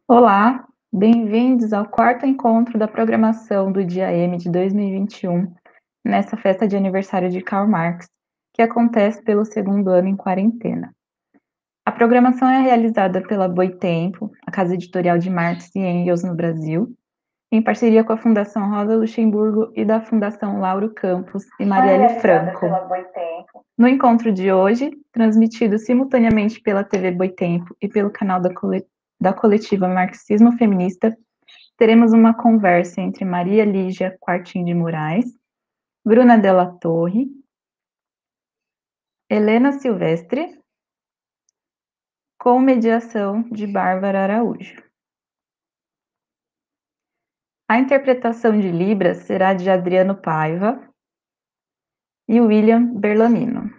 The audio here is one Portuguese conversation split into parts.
Olá, bem-vindos ao quarto encontro da programação do Dia M de 2021, nessa festa de aniversário de Karl Marx, que acontece pelo segundo ano em quarentena. A programação é realizada pela Boitempo, a casa editorial de Marx e Engels no Brasil, em parceria com a Fundação Rosa Luxemburgo e da Fundação Lauro Campos e Marielle Franco. No encontro de hoje, transmitido simultaneamente pela TV Boitempo e pelo canal da coletiva Marxismo Feminista, teremos uma conversa entre Maria Lígia Quartim de Moraes, Bruna Della Torre, Helena Silvestre, com mediação de Bárbara Araújo. A interpretação de Libras será de Adriano Paiva e William Berlamino.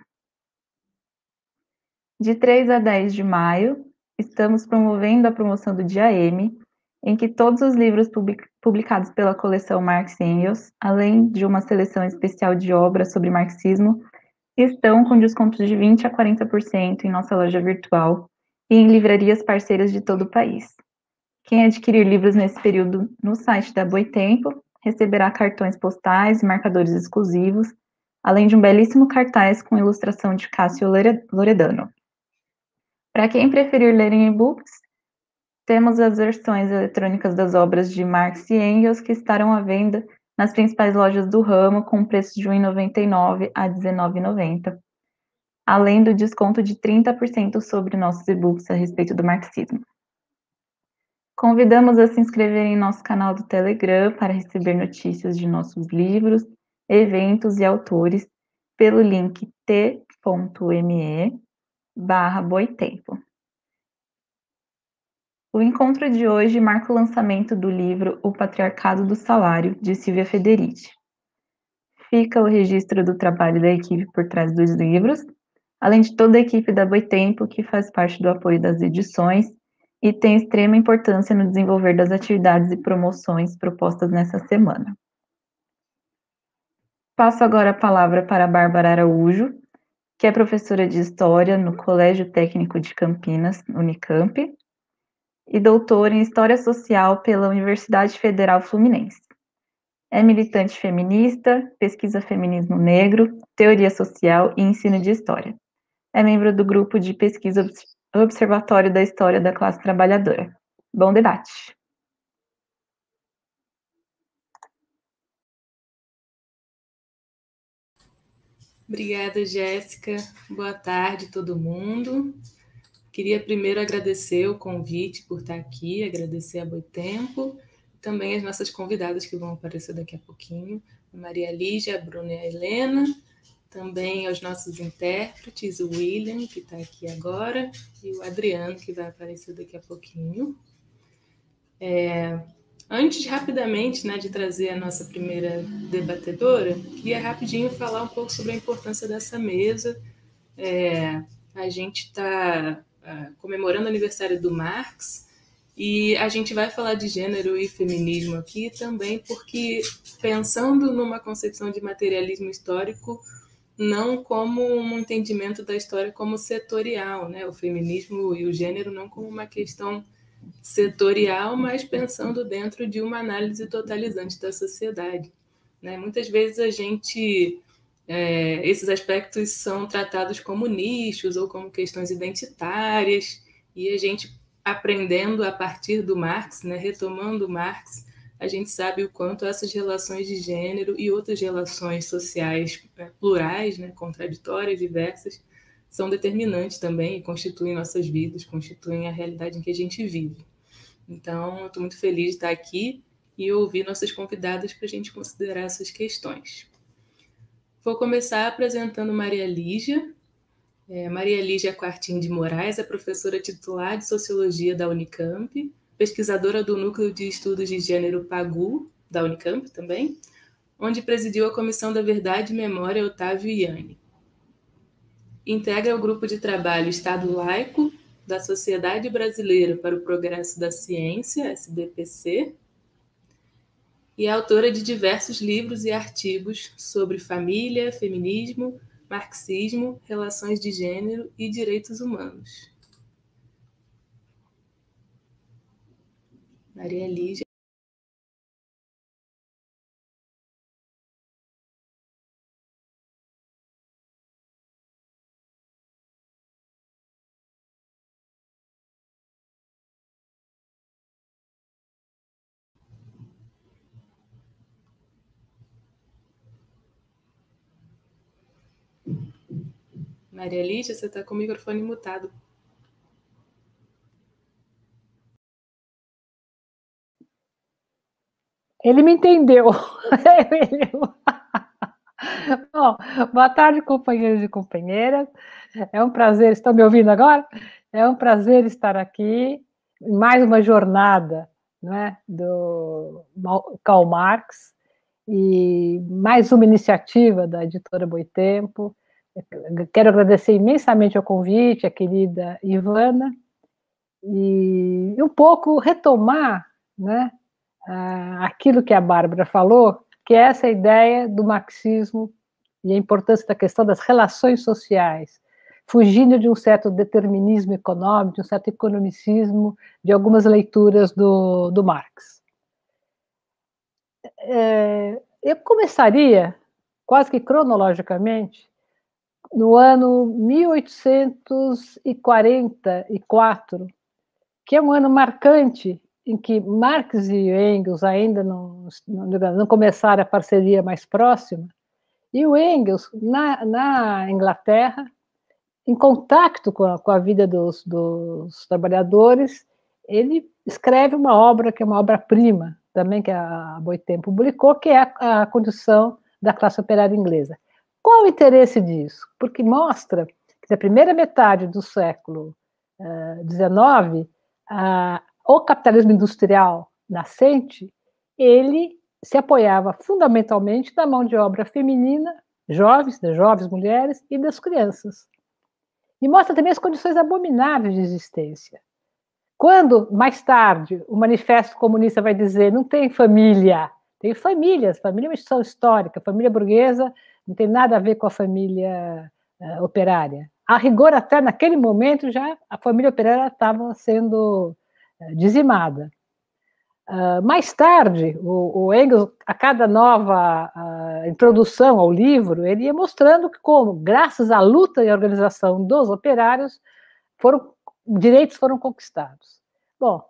De 3 a 10 de maio, estamos promovendo a promoção do Dia M, em que todos os livros publicados pela coleção Marx e Engels, além de uma seleção especial de obras sobre marxismo, estão com descontos de 20% a 40% em nossa loja virtual e em livrarias parceiras de todo o país. Quem adquirir livros nesse período no site da Boitempo receberá cartões postais e marcadores exclusivos, além de um belíssimo cartaz com ilustração de Cássio Loredano. Para quem preferir ler em e-books, temos as versões eletrônicas das obras de Marx e Engels que estarão à venda nas principais lojas do ramo com preços de R$ 1,99 a R$ 19,90, além do desconto de 30% sobre nossos e-books a respeito do marxismo. Convidamos a se inscrever em nosso canal do Telegram para receber notícias de nossos livros, eventos e autores pelo link t.me/boitempo. O encontro de hoje marca o lançamento do livro O Patriarcado do Salário, de Silvia Federici. Fica o registro do trabalho da equipe por trás dos livros, além de toda a equipe da Boitempo, que faz parte do apoio das edições e tem extrema importância no desenvolver das atividades e promoções propostas nessa semana. Passo agora a palavra para a Bárbara Araújo, que é professora de História no Colégio Técnico de Campinas, Unicamp, e doutora em História Social pela Universidade Federal Fluminense. É militante feminista, pesquisa feminismo negro, teoria social e ensino de história. É membro do grupo de pesquisa Observatório da História da Classe Trabalhadora. Bom debate! Obrigada, Jéssica. Boa tarde, todo mundo. Queria primeiro agradecer o convite por estar aqui, agradecer a Boitempo, também as nossas convidadas que vão aparecer daqui a pouquinho, a Maria Lígia, a Bruna e a Helena, também aos nossos intérpretes, o William, que está aqui agora, e o Adriano, que vai aparecer daqui a pouquinho. Antes, rapidamente, de trazer a nossa primeira debatedora, queria rapidinho falar um pouco sobre a importância dessa mesa. A gente está comemorando o aniversário do Marx e a gente vai falar de gênero e feminismo aqui também porque pensando numa concepção de materialismo histórico, não como um entendimento da história como setorial, o feminismo e o gênero não como uma questão setorial, mas pensando dentro de uma análise totalizante da sociedade. Muitas vezes esses aspectos são tratados como nichos ou como questões identitárias, e a gente aprendendo a partir do Marx, retomando Marx, a gente sabe o quanto essas relações de gênero e outras relações sociais plurais, contraditórias, diversas, são determinantes também e constituem nossas vidas, constituem a realidade em que a gente vive. Então, eu estou muito feliz de estar aqui e ouvir nossas convidadas para a gente considerar essas questões. Vou começar apresentando Maria Lígia. Maria Lígia Quartim de Moraes é professora titular de Sociologia da Unicamp, pesquisadora do Núcleo de Estudos de Gênero PAGU, da Unicamp também, onde presidiu a Comissão da Verdade e Memória Otávio Ianni. Integra o grupo de trabalho Estado Laico da Sociedade Brasileira para o Progresso da Ciência, SBPC, e é autora de diversos livros e artigos sobre família, feminismo, marxismo, relações de gênero e direitos humanos. Maria Lígia. Maria Lígia, você está com o microfone mutado. Ele me entendeu. Bom, boa tarde, companheiros e companheiras. É um prazer, estão me ouvindo agora? É um prazer estar aqui em mais uma jornada, né, do Karl Marx, e mais uma iniciativa da editora Boitempo. Quero agradecer imensamente o convite, a querida Ivana, e um pouco retomar, né, aquilo que a Bárbara falou, que é essa ideia do marxismo e a importância da questão das relações sociais, fugindo de um certo determinismo econômico, de um certo economicismo, de algumas leituras do Marx. Eu começaria, quase que cronologicamente, no ano 1844, que é um ano marcante em que Marx e Engels ainda não começaram a parceria mais próxima, e o Engels, na Inglaterra, em contato com a vida dos trabalhadores, ele escreve uma obra que é uma obra-prima, também que a Boitempo publicou, que é a condição da classe operária inglesa. Qual o interesse disso? Porque mostra que na primeira metade do século XIX, o capitalismo industrial nascente, ele se apoiava fundamentalmente na mão de obra feminina, jovens, das jovens mulheres e das crianças. E mostra também as condições abomináveis de existência. Quando, mais tarde, o Manifesto Comunista vai dizer não tem família, tem famílias, família é uma instituição histórica, família burguesa não tem nada a ver com a família operária. A rigor, até naquele momento, já a família operária estava sendo dizimada. Mais tarde, o Engels, a cada nova introdução ao livro, ele ia mostrando que como, graças à luta e à organização dos operários, direitos foram conquistados. Bom,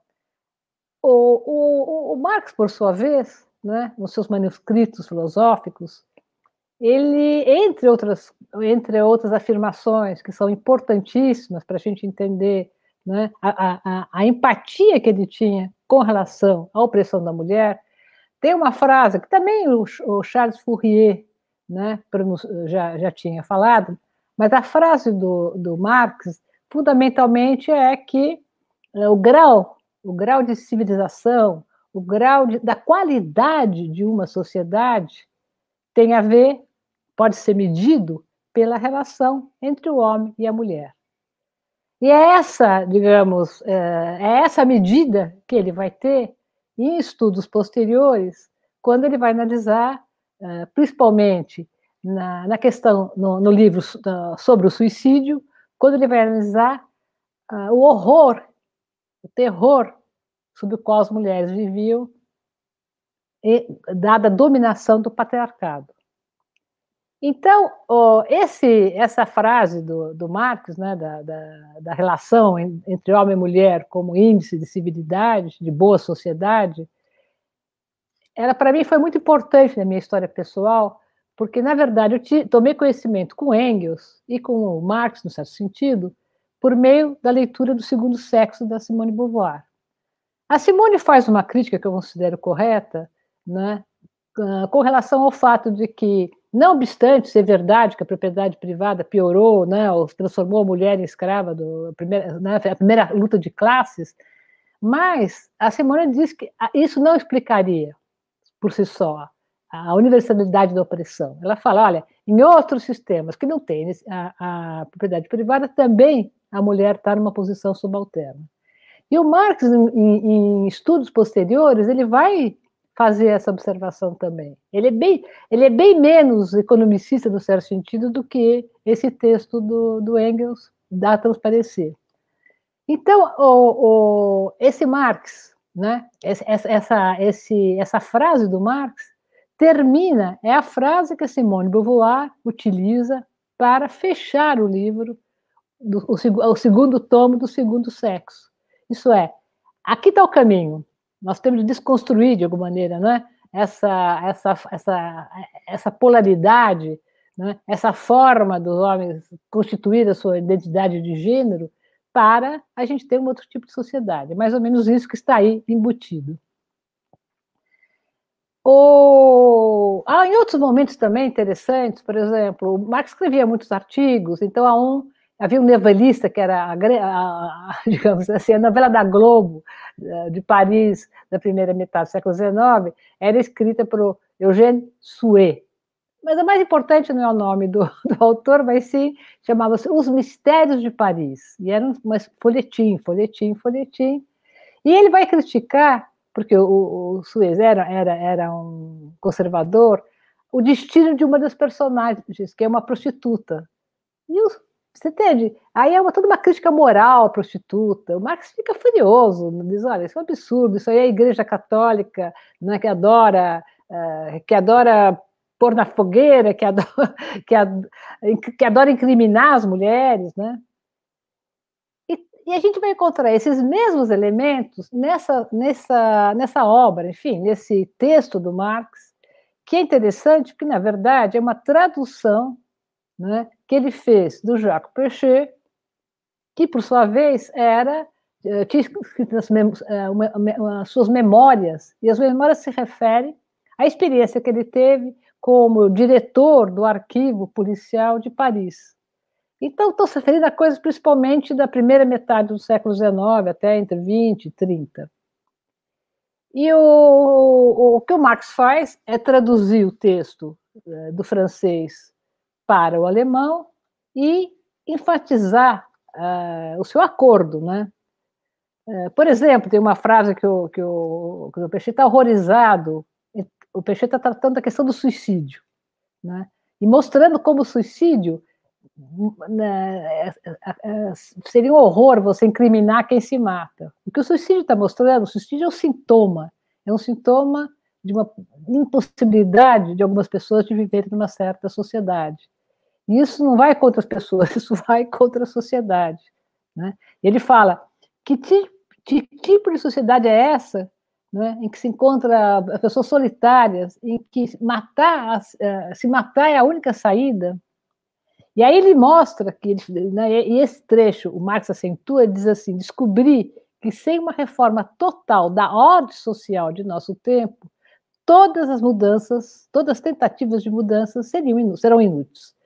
o Marx, por sua vez, né, nos seus manuscritos filosóficos, ele, entre outras afirmações que são importantíssimas para a gente entender, né, a empatia que ele tinha com relação à opressão da mulher, tem uma frase que também o Charles Fourier, né, já tinha falado, mas a frase do Marx, fundamentalmente, é que o grau de civilização, o grau da qualidade de uma sociedade tem a ver, pode ser medido pela relação entre o homem e a mulher. E é essa, digamos, é essa medida que ele vai ter em estudos posteriores, quando ele vai analisar, principalmente na questão, no livro sobre o suicídio, quando ele vai analisar o horror, o terror sob o qual as mulheres viviam, dada a dominação do patriarcado. Então, essa frase do Marx, né, da relação entre homem e mulher como índice de civilidade, de boa sociedade, ela, para mim, foi muito importante na minha história pessoal, porque, na verdade, eu tomei conhecimento com Engels e com o Marx, no certo sentido, por meio da leitura do Segundo Sexo, da Simone de Beauvoir. A Simone faz uma crítica que eu considero correta, né, com relação ao fato de que, não obstante ser verdade que a propriedade privada piorou, né, ou transformou a mulher em escrava, a primeira luta de classes, mas a Simone diz que isso não explicaria, por si só, a universalidade da opressão. Ela fala, olha, em outros sistemas que não têm a propriedade privada, também a mulher está numa posição subalterna. E o Marx, em estudos posteriores, ele vai fazer essa observação também. Ele é bem menos economicista, no certo sentido, do que esse texto do Engels dá a transparecer. Então, esse Marx, né? Essa frase do Marx termina, é a frase que a Simone de Beauvoir utiliza para fechar o livro, o segundo tomo do Segundo Sexo. Isso é, aqui está o caminho, nós temos de desconstruir, de alguma maneira, né? essa polaridade, né? Essa forma dos homens constituir a sua identidade de gênero, para a gente ter um outro tipo de sociedade. É mais ou menos isso que está aí embutido. Em outros momentos também interessantes, por exemplo, o Marx escrevia muitos artigos, então havia um novelista que era, digamos assim, a novela da Globo, de Paris, da primeira metade do século XIX, era escrita por Eugène Sue. Mas o mais importante não é o nome do autor, mas sim, chamava-se Os Mistérios de Paris. E era um folhetim. E ele vai criticar, porque o Suez era um conservador, o destino de uma das personagens, que é uma prostituta. E você entende? Aí é toda uma crítica moral à prostituta. O Marx fica furioso, diz, olha, isso é um absurdo, isso aí é a Igreja Católica, né, que adora pôr na fogueira, que adora incriminar as mulheres, né? E a gente vai encontrar esses mesmos elementos nessa obra, enfim, nesse texto do Marx, que é interessante, porque, na verdade, é uma tradução, né, que ele fez do Jacques Péchet, que, por sua vez, tinha escrito as suas memórias, e as memórias se referem à experiência que ele teve como diretor do arquivo policial de Paris. Então, estou se referindo a coisas principalmente da primeira metade do século XIX, até entre 20 e 30. E o que o Marx faz é traduzir o texto do francês para o alemão e enfatizar o seu acordo, né? Por exemplo, tem uma frase que o Péchet está horrorizado. O Péchet está tratando da questão do suicídio, né? E mostrando como o suicídio seria um horror você incriminar quem se mata. O que o suicídio está mostrando, o suicídio é um sintoma de uma impossibilidade de algumas pessoas de viverem numa certa sociedade. E isso não vai contra as pessoas, isso vai contra a sociedade, né? Ele fala, que tipo de sociedade é essa, né, em que se encontra pessoas solitárias, em que se matar é a única saída? E aí ele mostra que, né, e esse trecho, o Marx acentua, diz assim, descobri que sem uma reforma total da ordem social de nosso tempo, todas as mudanças, todas as tentativas de mudanças serão inúteis.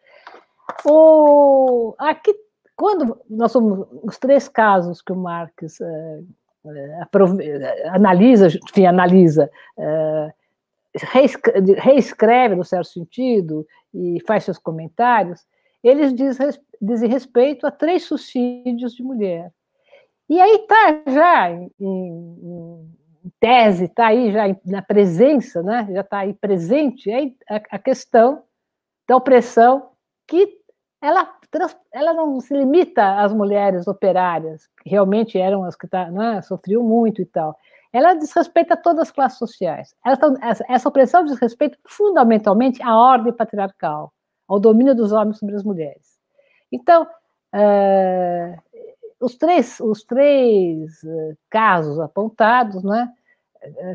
Aqui, quando nós somos os três casos que o Marx analisa, reescreve no certo sentido e faz seus comentários, eles dizem respeito a 3 suicídios de mulher. E aí está já em tese, está aí já na presença, né? Já está aí presente aí a questão da opressão, que ela não se limita às mulheres operárias, que realmente eram as que sofriam muito e tal. Ela desrespeita todas as classes sociais. Essa opressão diz respeito fundamentalmente à ordem patriarcal, ao domínio dos homens sobre as mulheres. Então, os três casos apontados, né,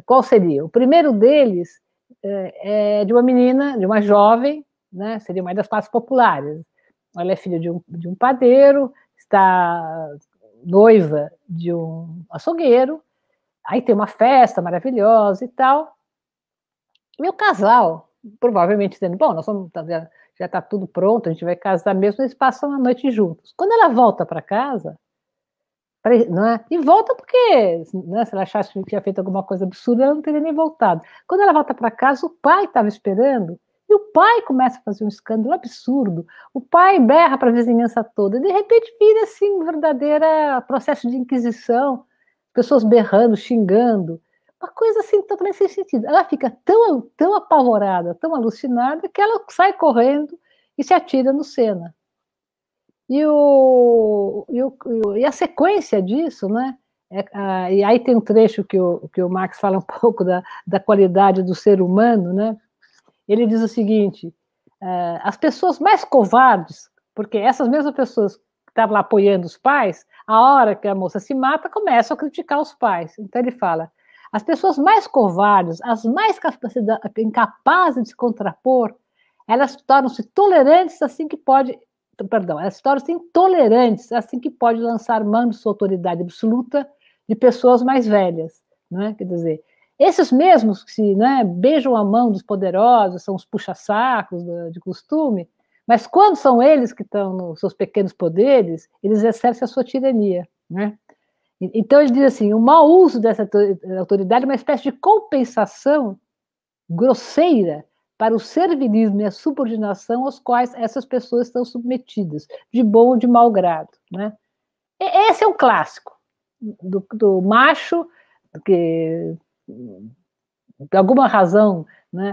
qual seria? O primeiro deles é de uma menina, de uma jovem, né, seria uma das classes populares. Ela é filha de um padeiro, está noiva de um açougueiro, aí tem uma festa maravilhosa e tal. E o casal, provavelmente dizendo, bom, já está tudo pronto, a gente vai casar mesmo, eles passam a noite juntos. Quando ela volta para casa, né, e volta porque, né, se ela achasse que tinha feito alguma coisa absurda, ela não teria nem voltado. Quando ela volta para casa, o pai estava esperando, e o pai começa a fazer um escândalo absurdo. O pai berra para a vizinhança toda, e de repente vira assim um verdadeiro processo de inquisição, pessoas berrando, xingando, uma coisa assim totalmente sem sentido. Ela fica tão apavorada, tão alucinada, que ela sai correndo e se atira no Sena. E a sequência disso, né, E aí tem um trecho que o Marx fala um pouco da qualidade do ser humano, né? Ele diz o seguinte, as pessoas mais covardes, porque essas mesmas pessoas que estavam lá apoiando os pais, a hora que a moça se mata, começam a criticar os pais. Então ele fala, as pessoas mais covardes, as mais incapazes de se contrapor, elas tornam-se tolerantes assim que pode... Perdão, elas tornam-se intolerantes assim que pode lançar mão de sua autoridade absoluta de pessoas mais velhas, né? Quer dizer, esses mesmos que beijam a mão dos poderosos, são os puxa-sacos de costume, mas quando são eles que estão nos seus pequenos poderes, eles exercem a sua tirania, né? Então ele diz assim, o mau uso dessa autoridade é uma espécie de compensação grosseira para o servilismo e a subordinação aos quais essas pessoas estão submetidas, de bom ou de mau grado, né? Esse é um clássico do macho que, de alguma razão,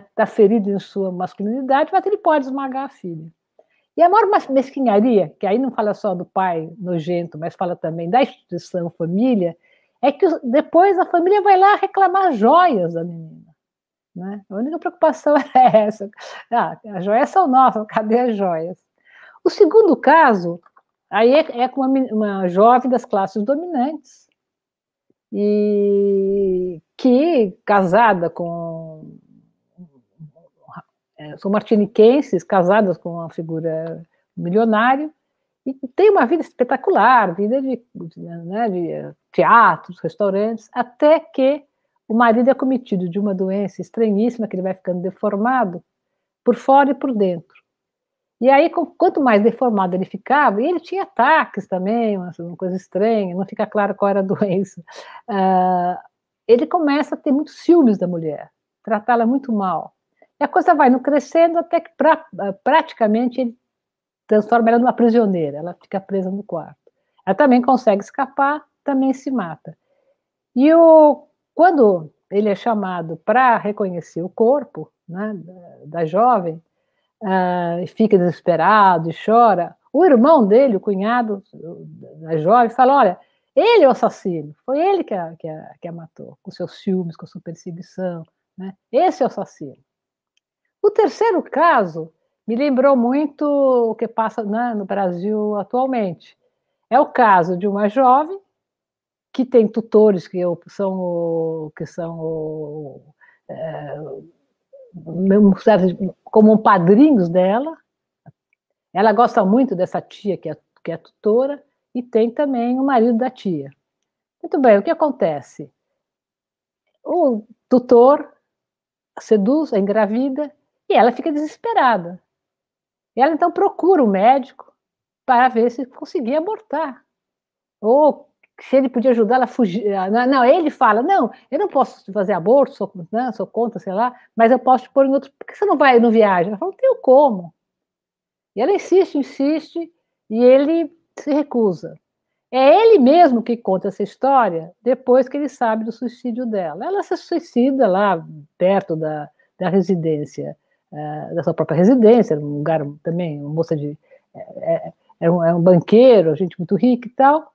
está ferido em sua masculinidade, mas ele pode esmagar a filha. E a maior mesquinharia, que aí não fala só do pai nojento, mas fala também da instituição família, é que depois a família vai lá reclamar joias da menina. Né? A única preocupação é essa. As joias são nossas, cadê as joias? O segundo caso, aí é com uma jovem das classes dominantes, e que, casada com... São martiniquenses, casadas com uma figura milionária, e tem uma vida espetacular, vida de teatros, restaurantes, até que o marido é cometido de uma doença estranhíssima, que ele vai ficando deformado, por fora e por dentro. E aí, quanto mais deformado ele ficava, e ele tinha ataques também, uma coisa estranha, não fica claro qual era a doença, ele começa a ter muitos ciúmes da mulher, tratá-la muito mal. E a coisa vai crescendo até que praticamente ele transforma ela numa prisioneira, ela fica presa no quarto. Ela também consegue escapar, também se mata. E quando ele é chamado para reconhecer o corpo, né, da jovem, fica desesperado e chora, o irmão dele, o cunhado da jovem, fala, olha, ele é o assassino, foi ele que a matou, com seus ciúmes, com sua perseguição, né? Esse é o assassino. O terceiro caso me lembrou muito o que passa, né, no Brasil atualmente. É o caso de uma jovem que tem tutores que são como padrinhos dela. Ela gosta muito dessa tia que é tutora, e tem também o marido da tia. Muito bem, o que acontece? O tutor seduz, a engravida, e ela fica desesperada. E ela então procura um médico para ver se conseguia abortar. Ou se ele podia ajudar ela a fugir. Não, ele fala, não, eu não posso fazer aborto, sou contra, sei lá, mas eu posso te pôr em outro... Por que você não viaja? Ela fala, não tenho como. E ela insiste, e ele se recusa. É ele mesmo que conta essa história depois que ele sabe do suicídio dela. Ela se suicida lá perto da residência, da sua própria residência, um lugar também, uma moça é um banqueiro, gente muito rica e tal.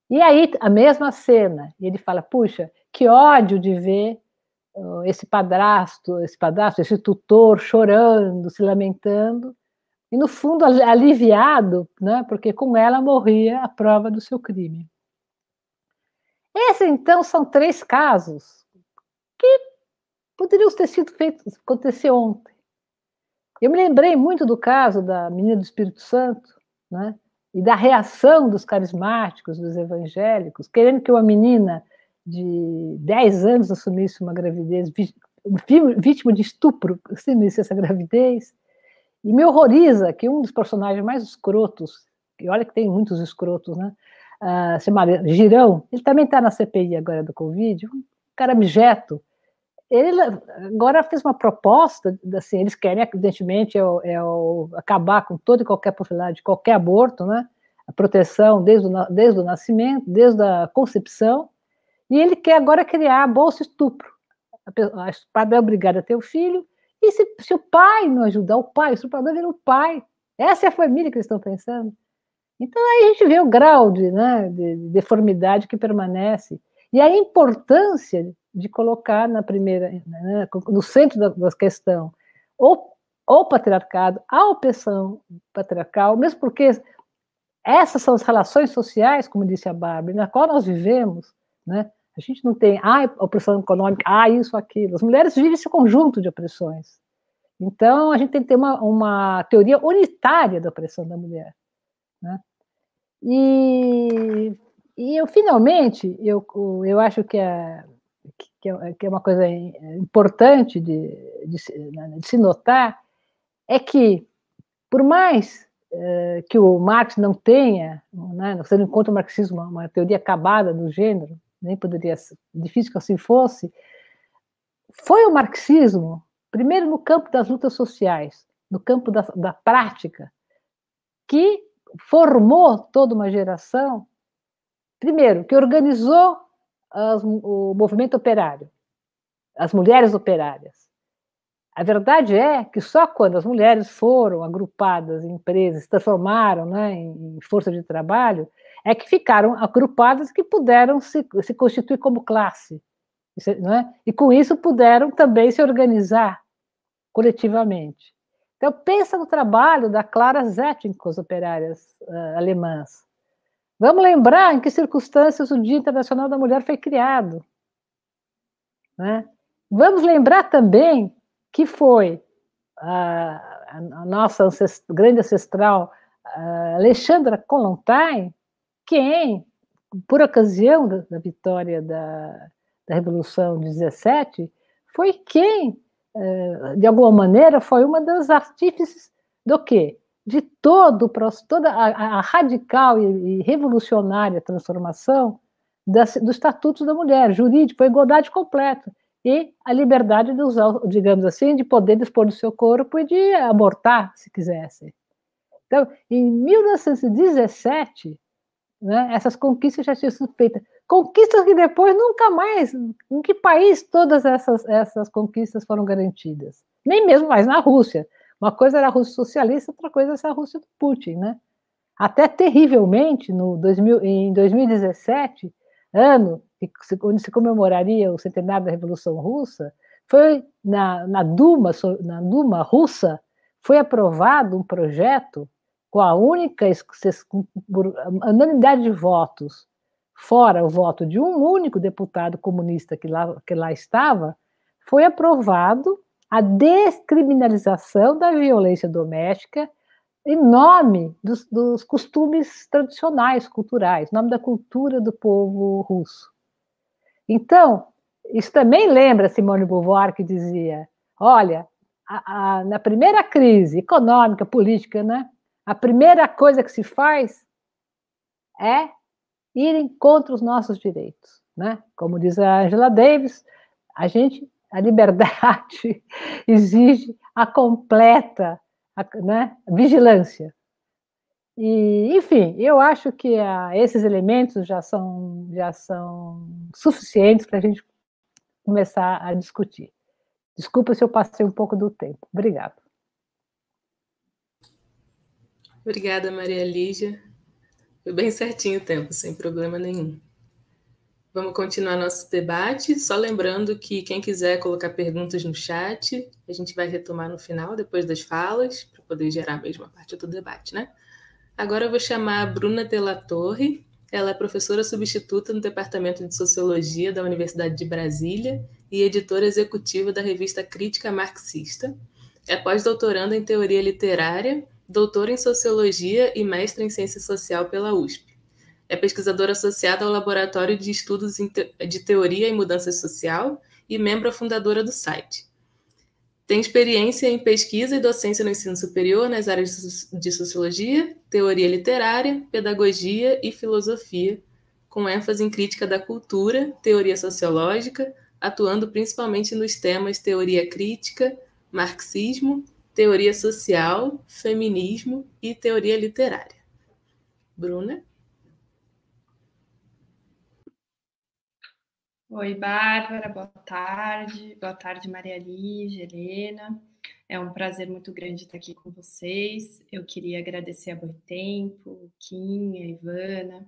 E aí, a mesma cena, e ele fala, puxa, que ódio de ver esse padrasto, esse tutor chorando, se lamentando, e no fundo aliviado, né, porque com ela morria a prova do seu crime. Esses, então, são 3 casos que poderiam ter sido feitos, acontecer ontem. Eu me lembrei muito do caso da menina do Espírito Santo, né, e da reação dos carismáticos, dos evangélicos, querendo que uma menina de 10 anos assumisse uma gravidez, vítima de estupro, assumisse essa gravidez. E me horroriza que um dos personagens mais escrotos, e olha que tem muitos escrotos, né, chamado Girão, ele também está na CPI agora do Covid, um cara abjeto. Ele agora fez uma proposta, assim, eles querem, evidentemente, acabar com toda e qualquer possibilidade de qualquer aborto, né? A proteção desde o nascimento, desde a concepção, e ele quer agora criar a bolsa estupro. A padre é obrigada a ter o filho, e se o pai não ajudar, o estuprador vira o pai. Essa é a família que eles estão pensando. Então, aí a gente vê o grau de deformidade que permanece e a importância de colocar na primeira, né, no centro da questão o patriarcado, a opressão patriarcal, mesmo porque essas são as relações sociais, como disse a Bárbara, na qual nós vivemos, né? A gente não tem, opressão econômica, isso, aquilo. As mulheres vivem esse conjunto de opressões. Então, a gente tem que ter uma teoria unitária da opressão da mulher, né? Finalmente, eu acho que é uma coisa importante de se notar, é que, por mais que o Marx não tenha, né, você não encontra o marxismo uma teoria acabada do gênero, nem poderia ser, difícil que assim fosse, foi o marxismo, primeiro no campo das lutas sociais, no campo da prática, que formou toda uma geração, primeiro, que organizou o movimento operário, as mulheres operárias. A verdade é que só quando as mulheres foram agrupadas em empresas, se transformaram, né, em força de trabalho, é que ficaram agrupadas que puderam se constituir como classe. Né? E com isso puderam também se organizar coletivamente. Então, pensa no trabalho da Clara Zetkin com as operárias alemãs. Vamos lembrar em que circunstâncias o Dia Internacional da Mulher foi criado. Né? Vamos lembrar também que foi a nossa grande ancestral Alexandra Kollontai quem, por ocasião da vitória da Revolução de 17, foi quem, de alguma maneira, foi uma das artífices do quê? De toda a radical e revolucionária transformação do Estatuto da Mulher, jurídico, a igualdade completa, e a liberdade de usar, digamos assim, de poder dispor do seu corpo e de abortar, se quisesse. Então, em 1917, né, essas conquistas já tinham sido feitas. Conquistas que depois nunca mais, em que país todas essas conquistas foram garantidas? Nem mesmo mais na Rússia. Uma coisa era a Rússia socialista, outra coisa era a Rússia do Putin, né? Até terrivelmente, em 2017, ano onde se comemoraria o centenário da Revolução Russa, foi na Duma russa, foi aprovado um projeto com a única unanimidade de votos, fora o voto de um único deputado comunista que lá estava, foi aprovado a descriminalização da violência doméstica em nome dos costumes tradicionais, culturais, em nome da cultura do povo russo. Então, isso também lembra Simone de Beauvoir, que dizia, olha, na primeira crise econômica, política, né, a primeira coisa que se faz é ir contra os nossos direitos. Né? Como diz a Angela Davis, a liberdade exige a completa vigilância. E, enfim, eu acho que esses elementos já são suficientes para a gente começar a discutir. Desculpa se eu passei um pouco do tempo. Obrigada. Obrigada, Maria Lígia. Foi bem certinho o tempo, sem problema nenhum. Vamos continuar nosso debate, só lembrando que quem quiser colocar perguntas no chat, a gente vai retomar no final, depois das falas, para poder gerar a mesma parte do debate, né? Agora eu vou chamar a Bruna Della Torre. Ela é professora substituta no Departamento de Sociologia da Universidade de Brasília e editora executiva da revista Crítica Marxista. É pós-doutoranda em Teoria Literária, doutora em Sociologia e mestra em Ciência Social pela USP. É pesquisadora associada ao Laboratório de Estudos de Teoria e Mudança Social e membro fundadora do site. Tem experiência em pesquisa e docência no ensino superior nas áreas de sociologia, teoria literária, pedagogia e filosofia, com ênfase em crítica da cultura, teoria sociológica, atuando principalmente nos temas teoria crítica, marxismo, teoria social, feminismo e teoria literária. Bruna? Oi, Bárbara, boa tarde. Boa tarde, Maria Lígia, Helena. É um prazer muito grande estar aqui com vocês. Eu queria agradecer a Boitempo, o Kim, a Ivana,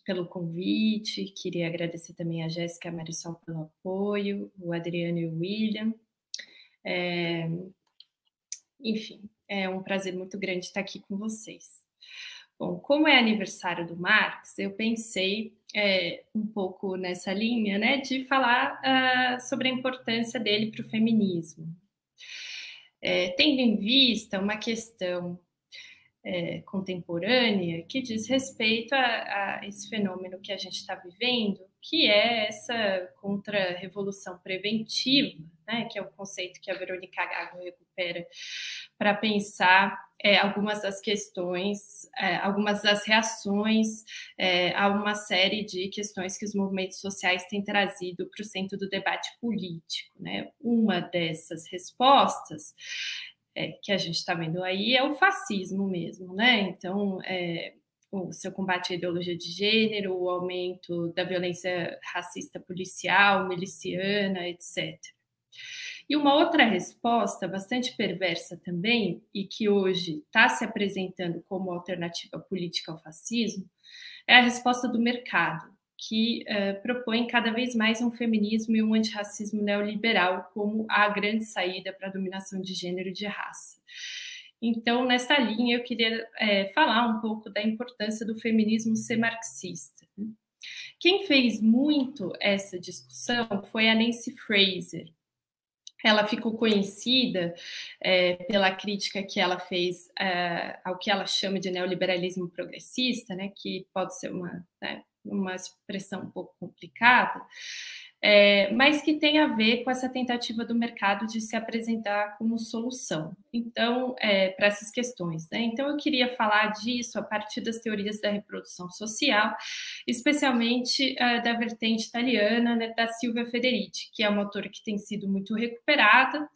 pelo convite. Queria agradecer também a Jéssica e a Marisol pelo apoio, o Adriano e o William. Enfim, é um prazer muito grande estar aqui com vocês. Bom, como é aniversário do Marx, eu pensei um pouco nessa linha, né, de falar sobre a importância dele para o feminismo. Tendo em vista uma questão contemporânea que diz respeito a esse fenômeno que a gente está vivendo, que é essa contra-revolução preventiva, né, que é o conceito que a Verônica Gago recupera para pensar algumas das questões, algumas das reações a uma série de questões que os movimentos sociais têm trazido para o centro do debate político, né? Uma dessas respostas que a gente está vendo aí é o fascismo mesmo, né? Então, o seu combate à ideologia de gênero, o aumento da violência racista policial, miliciana, etc. E uma outra resposta bastante perversa também, e que hoje está se apresentando como alternativa política ao fascismo, é a resposta do mercado, que propõe cada vez mais um feminismo e um antirracismo neoliberal como a grande saída para a dominação de gênero e de raça. Então, nessa linha, eu queria falar um pouco da importância do feminismo ser marxista. Quem fez muito essa discussão foi a Nancy Fraser. Ela ficou conhecida pela crítica que ela fez ao que ela chama de neoliberalismo progressista, né, que pode ser uma expressão um pouco complicada, mas que tem a ver com essa tentativa do mercado de se apresentar como solução, então, para essas questões, né? Então, eu queria falar disso a partir das teorias da reprodução social, especialmente da vertente italiana, né, da Silvia Federici, que é uma autora que tem sido muito recuperada,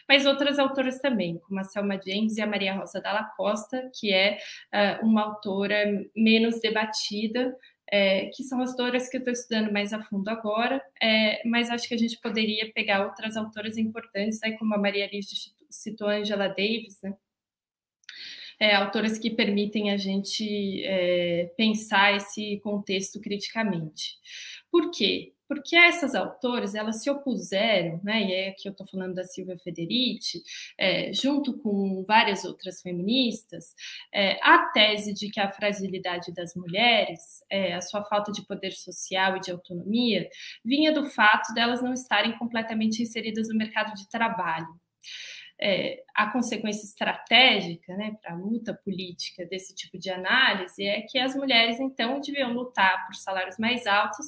mas outras autoras também, como a Selma James e a Maria Rosa Dalla Costa, que é uma autora menos debatida, que são as autoras que eu estou estudando mais a fundo agora, mas acho que a gente poderia pegar outras autoras importantes, como a Maria Alice citou a Angela Davis, né? Autoras que permitem a gente pensar esse contexto criticamente. Por quê? Porque essas autoras, elas se opuseram, né, e aqui eu estou falando da Silvia Federici, junto com várias outras feministas, à tese de que a fragilidade das mulheres, a sua falta de poder social e de autonomia, vinha do fato delas não estarem completamente inseridas no mercado de trabalho. A consequência estratégica, né, para a luta política desse tipo de análise é que as mulheres, então, deviam lutar por salários mais altos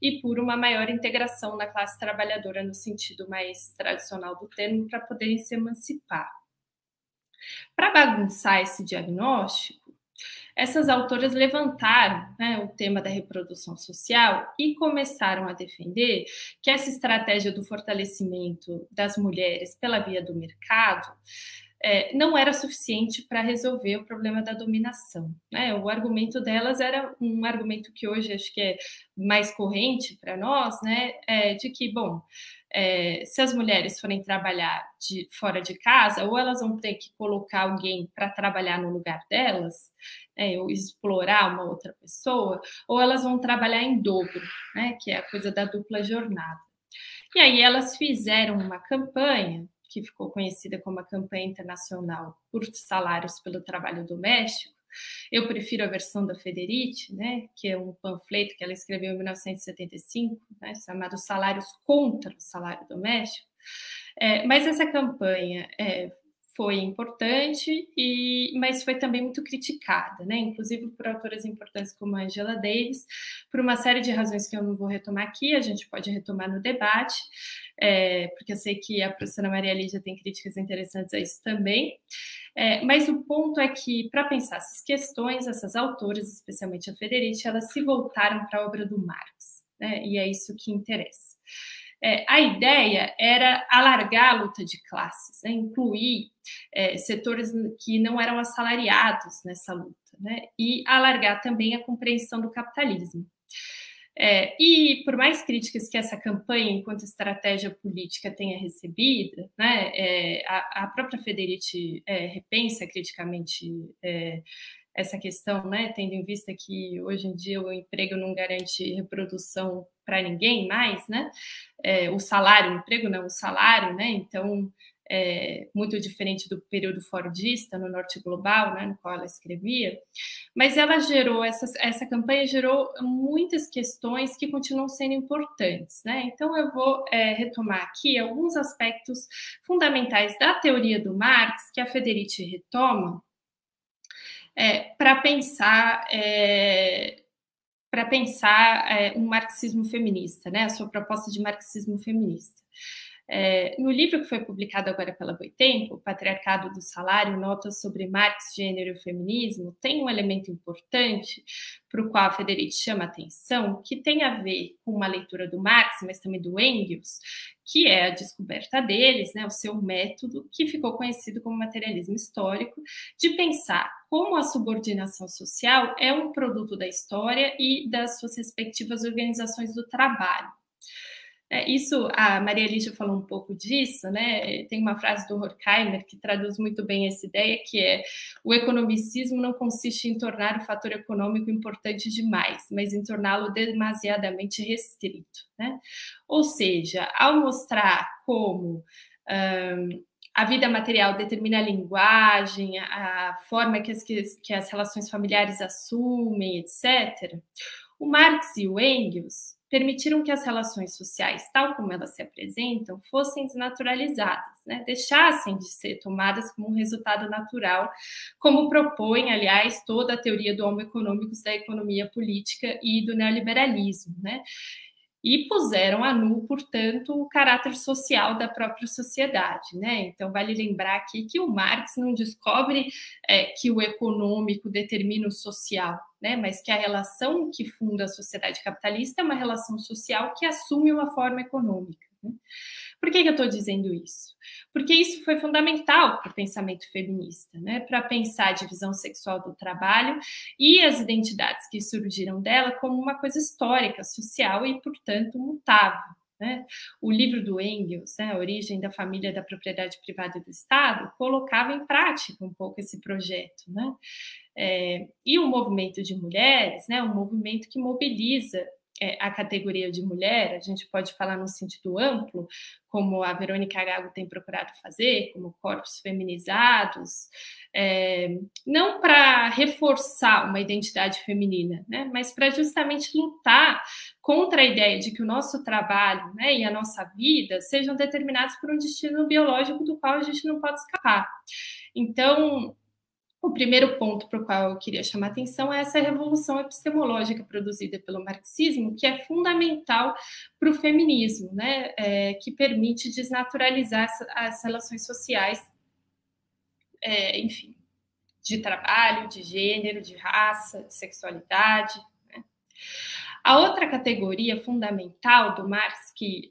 e por uma maior integração na classe trabalhadora, no sentido mais tradicional do termo, para poderem se emancipar. Para bagunçar esse diagnóstico, essas autoras levantaram, né, o tema da reprodução social e começaram a defender que essa estratégia do fortalecimento das mulheres pela via do mercado não era suficiente para resolver o problema da dominação, né? O argumento delas era um argumento que hoje acho que é mais corrente para nós, né? De que, bom, se as mulheres forem trabalhar fora de casa, ou elas vão ter que colocar alguém para trabalhar no lugar delas, ou explorar uma outra pessoa, ou elas vão trabalhar em dobro, né? Que é a coisa da dupla jornada. E aí elas fizeram uma campanha que ficou conhecida como a Campanha Internacional por Salários pelo Trabalho Doméstico. Eu prefiro a versão da Federici, né, que é um panfleto que ela escreveu em 1975, né, chamado Salários contra o Salário Doméstico. Mas essa campanha foi importante, mas foi também muito criticada, né? Inclusive por autoras importantes como a Angela Davis, por uma série de razões que eu não vou retomar aqui, a gente pode retomar no debate, porque eu sei que a professora Maria Lídia tem críticas interessantes a isso também. Mas o ponto é que, para pensar essas questões, essas autoras, especialmente a Federici, elas se voltaram para a obra do Marx, né? E é isso que interessa. A ideia era alargar a luta de classes, né? Incluir setores que não eram assalariados nessa luta, né? E alargar também a compreensão do capitalismo. E por mais críticas que essa campanha, enquanto estratégia política, tenha recebido, né, a própria Federici repensa criticamente essa questão, né, tendo em vista que hoje em dia o emprego não garante reprodução para ninguém mais, né, o salário, o emprego não, o salário, né, então muito diferente do período fordista no norte global, né, no qual ela escrevia, mas ela gerou, essa campanha gerou muitas questões que continuam sendo importantes, né, então eu vou retomar aqui alguns aspectos fundamentais da teoria do Marx que a Federici retoma, para pensar um marxismo feminista, né? A sua proposta de marxismo feminista. No livro que foi publicado agora pela Boitempo, O Patriarcado do Salário, Notas sobre Marx, Gênero e Feminismo, tem um elemento importante para o qual a Federici chama atenção, que tem a ver com uma leitura do Marx, mas também do Engels, que é a descoberta deles, né, o seu método, que ficou conhecido como materialismo histórico, de pensar como a subordinação social é um produto da história e das suas respectivas organizações do trabalho. Isso, a Maria Lígia falou um pouco disso, né? Tem uma frase do Horkheimer que traduz muito bem essa ideia, que é: o economicismo não consiste em tornar o fator econômico importante demais, mas em torná-lo demasiadamente restrito, né? Ou seja, ao mostrar como a vida material determina a linguagem, a forma que as relações familiares assumem, etc., o Marx e o Engels permitiram que as relações sociais, tal como elas se apresentam, fossem desnaturalizadas, né? Deixassem de ser tomadas como um resultado natural, como propõe, aliás, toda a teoria do Homo economicus da economia política e do neoliberalismo, né? E puseram a nu, portanto, o caráter social da própria sociedade, né? Então, vale lembrar aqui que o Marx não descobre que o econômico determina o social, né? Mas que a relação que funda a sociedade capitalista é uma relação social que assume uma forma econômica, né? Por que eu estou dizendo isso? Porque isso foi fundamental para o pensamento feminista, né? Para pensar a divisão sexual do trabalho e as identidades que surgiram dela como uma coisa histórica, social e, portanto, mutável, né? O livro do Engels, né, A Origem da Família, da Propriedade Privada e do Estado, colocava em prática um pouco esse projeto, né? E o movimento de mulheres, né, um movimento que mobiliza a categoria de mulher, a gente pode falar no sentido amplo, como a Verônica Gago tem procurado fazer, como corpos feminizados, não para reforçar uma identidade feminina, né, mas para justamente lutar contra a ideia de que o nosso trabalho, né, e a nossa vida sejam determinados por um destino biológico do qual a gente não pode escapar. Então, o primeiro ponto para o qual eu queria chamar a atenção é essa revolução epistemológica produzida pelo marxismo, que é fundamental para o feminismo, né? Que permite desnaturalizar as relações sociais, enfim, de trabalho, de gênero, de raça, de sexualidade, né? A outra categoria fundamental do Marx que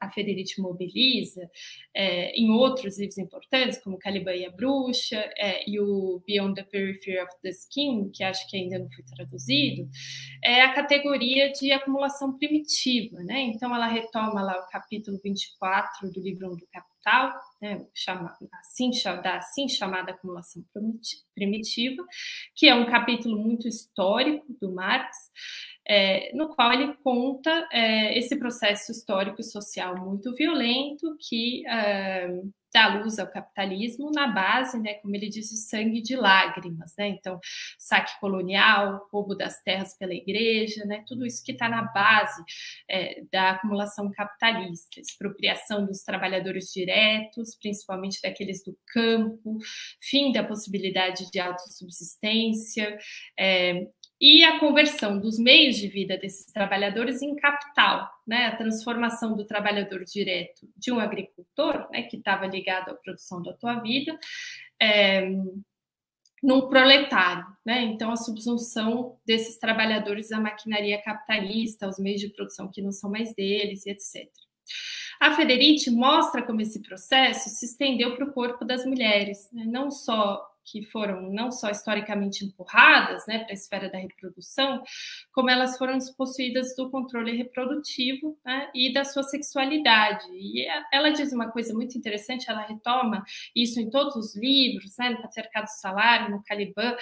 a Federici mobiliza em outros livros importantes, como Caliban e a Bruxa e o Beyond the Periphery of the Skin, que acho que ainda não foi traduzido, é a categoria de acumulação primitiva, né? Então, ela retoma lá o capítulo 24 do livro 1 do Capital, né, da assim chamada acumulação primitiva, que é um capítulo muito histórico do Marx, no qual ele conta esse processo histórico e social muito violento que dá luz ao capitalismo na base, né, como ele diz, de sangue de lágrimas, né? Então, saque colonial, roubo das terras pela igreja, né? Tudo isso que está na base da acumulação capitalista, expropriação dos trabalhadores diretos, principalmente daqueles do campo, fim da possibilidade de autossubsistência, e a conversão dos meios de vida desses trabalhadores em capital, né? A transformação do trabalhador direto de um agricultor, né, que estava ligado à produção da tua vida, num proletário, né? Então, a subsunção desses trabalhadores à maquinaria capitalista, aos meios de produção que não são mais deles, e etc. A Federici mostra como esse processo se estendeu para o corpo das mulheres, né? Não só que foram não só historicamente empurradas, né, para a esfera da reprodução, como elas foram despossuídas do controle reprodutivo, né, e da sua sexualidade. E ela diz uma coisa muito interessante, ela retoma isso em todos os livros, né, no Patriarcado do Salário, no Caliban,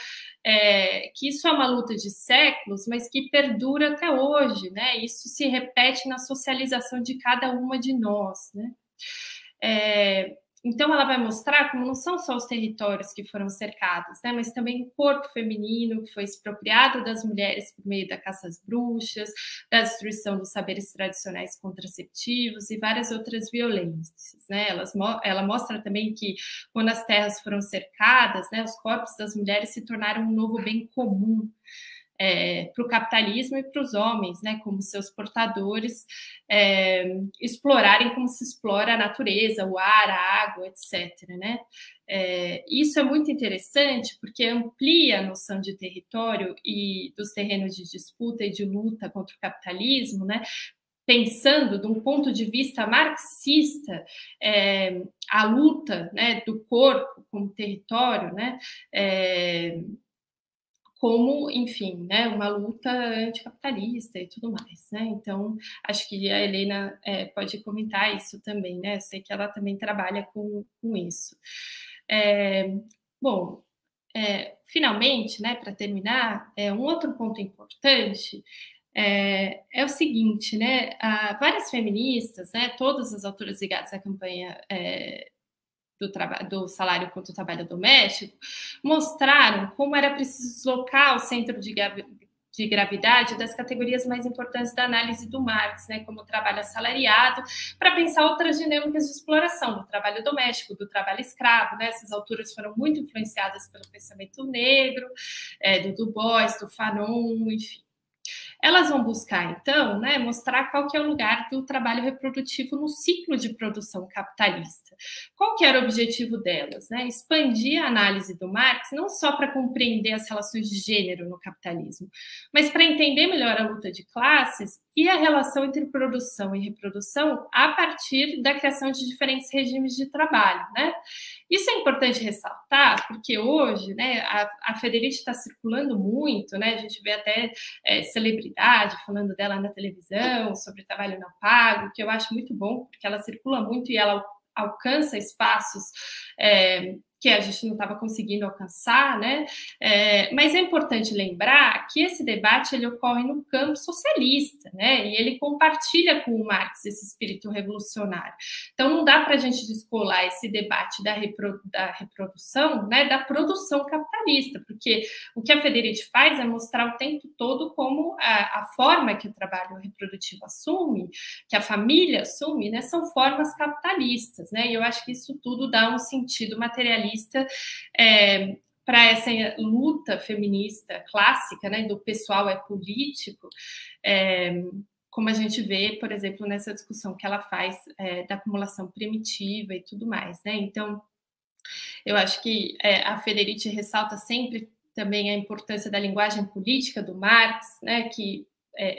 que isso é uma luta de séculos, mas que perdura até hoje, né? Isso se repete na socialização de cada uma de nós, né? Então, ela vai mostrar como não são só os territórios que foram cercados, né, mas também o corpo feminino que foi expropriado das mulheres por meio da caça às bruxas, da destruição dos saberes tradicionais contraceptivos e várias outras violências, né? Ela mostra também que quando as terras foram cercadas, né, os corpos das mulheres se tornaram um novo bem comum, para o capitalismo e para os homens, né, como seus portadores, explorarem como se explora a natureza, o ar, a água, etc. Né? Isso é muito interessante porque amplia a noção de território e dos terrenos de disputa e de luta contra o capitalismo, né? Pensando de um ponto de vista marxista, a luta, né, do corpo como território, né, como, enfim, né, uma luta anticapitalista e tudo mais, né? Então, acho que a Helena pode comentar isso também, né? Eu sei que ela também trabalha com isso. Bom, finalmente, né, para terminar, um outro ponto importante é o seguinte, né? Várias feministas, né, todas as autoras ligadas à campanha do salário contra o trabalho doméstico, mostraram como era preciso deslocar o centro de gravidade das categorias mais importantes da análise do Marx, né, como o trabalho assalariado, para pensar outras dinâmicas de exploração, do trabalho doméstico, do trabalho escravo. Né? Essas autoras foram muito influenciadas pelo pensamento negro, do Du Bois, do Fanon, enfim. Elas vão buscar, então, né, mostrar qual que é o lugar do trabalho reprodutivo no ciclo de produção capitalista. Qual que era o objetivo delas? Né? Expandir a análise do Marx, não só para compreender as relações de gênero no capitalismo, mas para entender melhor a luta de classes e a relação entre produção e reprodução a partir da criação de diferentes regimes de trabalho. Né? Isso é importante ressaltar, porque hoje, né, a Federici está circulando muito, né? A gente vê até celebridade falando dela na televisão, sobre trabalho não pago, que eu acho muito bom, porque ela circula muito e ela alcança espaços que a gente não estava conseguindo alcançar, né? Mas é importante lembrar que esse debate ele ocorre no campo socialista, né? E ele compartilha com o Marx esse espírito revolucionário. Então, não dá para a gente descolar esse debate da reprodução, né, da produção capitalista, porque o que a Federici faz é mostrar o tempo todo como a forma que o trabalho reprodutivo assume, que a família assume, né, são formas capitalistas, né? E eu acho que isso tudo dá um sentido materialista para essa luta feminista clássica, né, do pessoal é político, como a gente vê, por exemplo, nessa discussão que ela faz da acumulação primitiva e tudo mais, né? Então, eu acho que a Federici ressalta sempre também a importância da linguagem política do Marx, né, que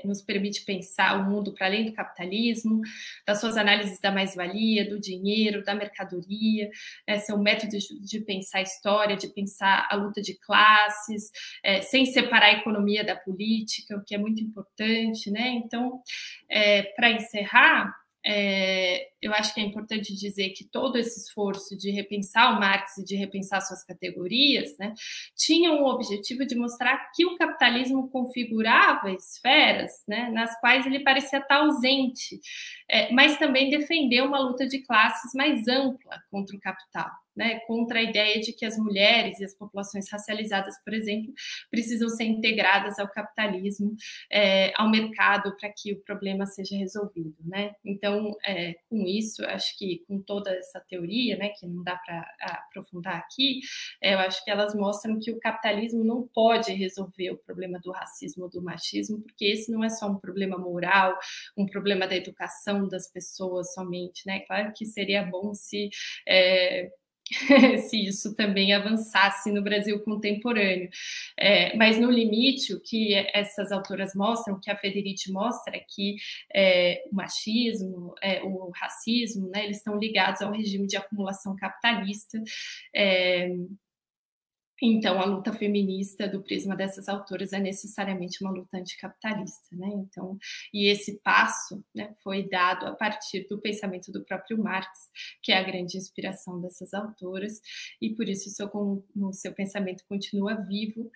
nos permite pensar o mundo para além do capitalismo, das suas análises da mais-valia, do dinheiro, da mercadoria, são métodos de pensar a história, de pensar a luta de classes, sem separar a economia da política, o que é muito importante, né? Então, para encerrar, eu acho que é importante dizer que todo esse esforço de repensar o Marx e de repensar suas categorias, né, tinha o objetivo de mostrar que o capitalismo configurava esferas, né, nas quais ele parecia estar ausente, mas também defendeu uma luta de classes mais ampla contra o capital, né, contra a ideia de que as mulheres e as populações racializadas, por exemplo, precisam ser integradas ao capitalismo, ao mercado, para que o problema seja resolvido, né? Então, com isso, acho que com toda essa teoria, né, que não dá para aprofundar aqui, eu acho que elas mostram que o capitalismo não pode resolver o problema do racismo ou do machismo, porque esse não é só um problema moral, um problema da educação das pessoas somente, né? Claro que seria bom se se isso também avançasse no Brasil contemporâneo. Mas, no limite, o que essas autoras mostram, o que a Federici mostra, é que o machismo, o racismo, né, eles estão ligados ao regime de acumulação capitalista, Então, a luta feminista, do prisma dessas autoras, é necessariamente uma luta anticapitalista, né? Então, e esse passo, né, foi dado a partir do pensamento do próprio Marx, que é a grande inspiração dessas autoras, e por isso o seu pensamento continua vivo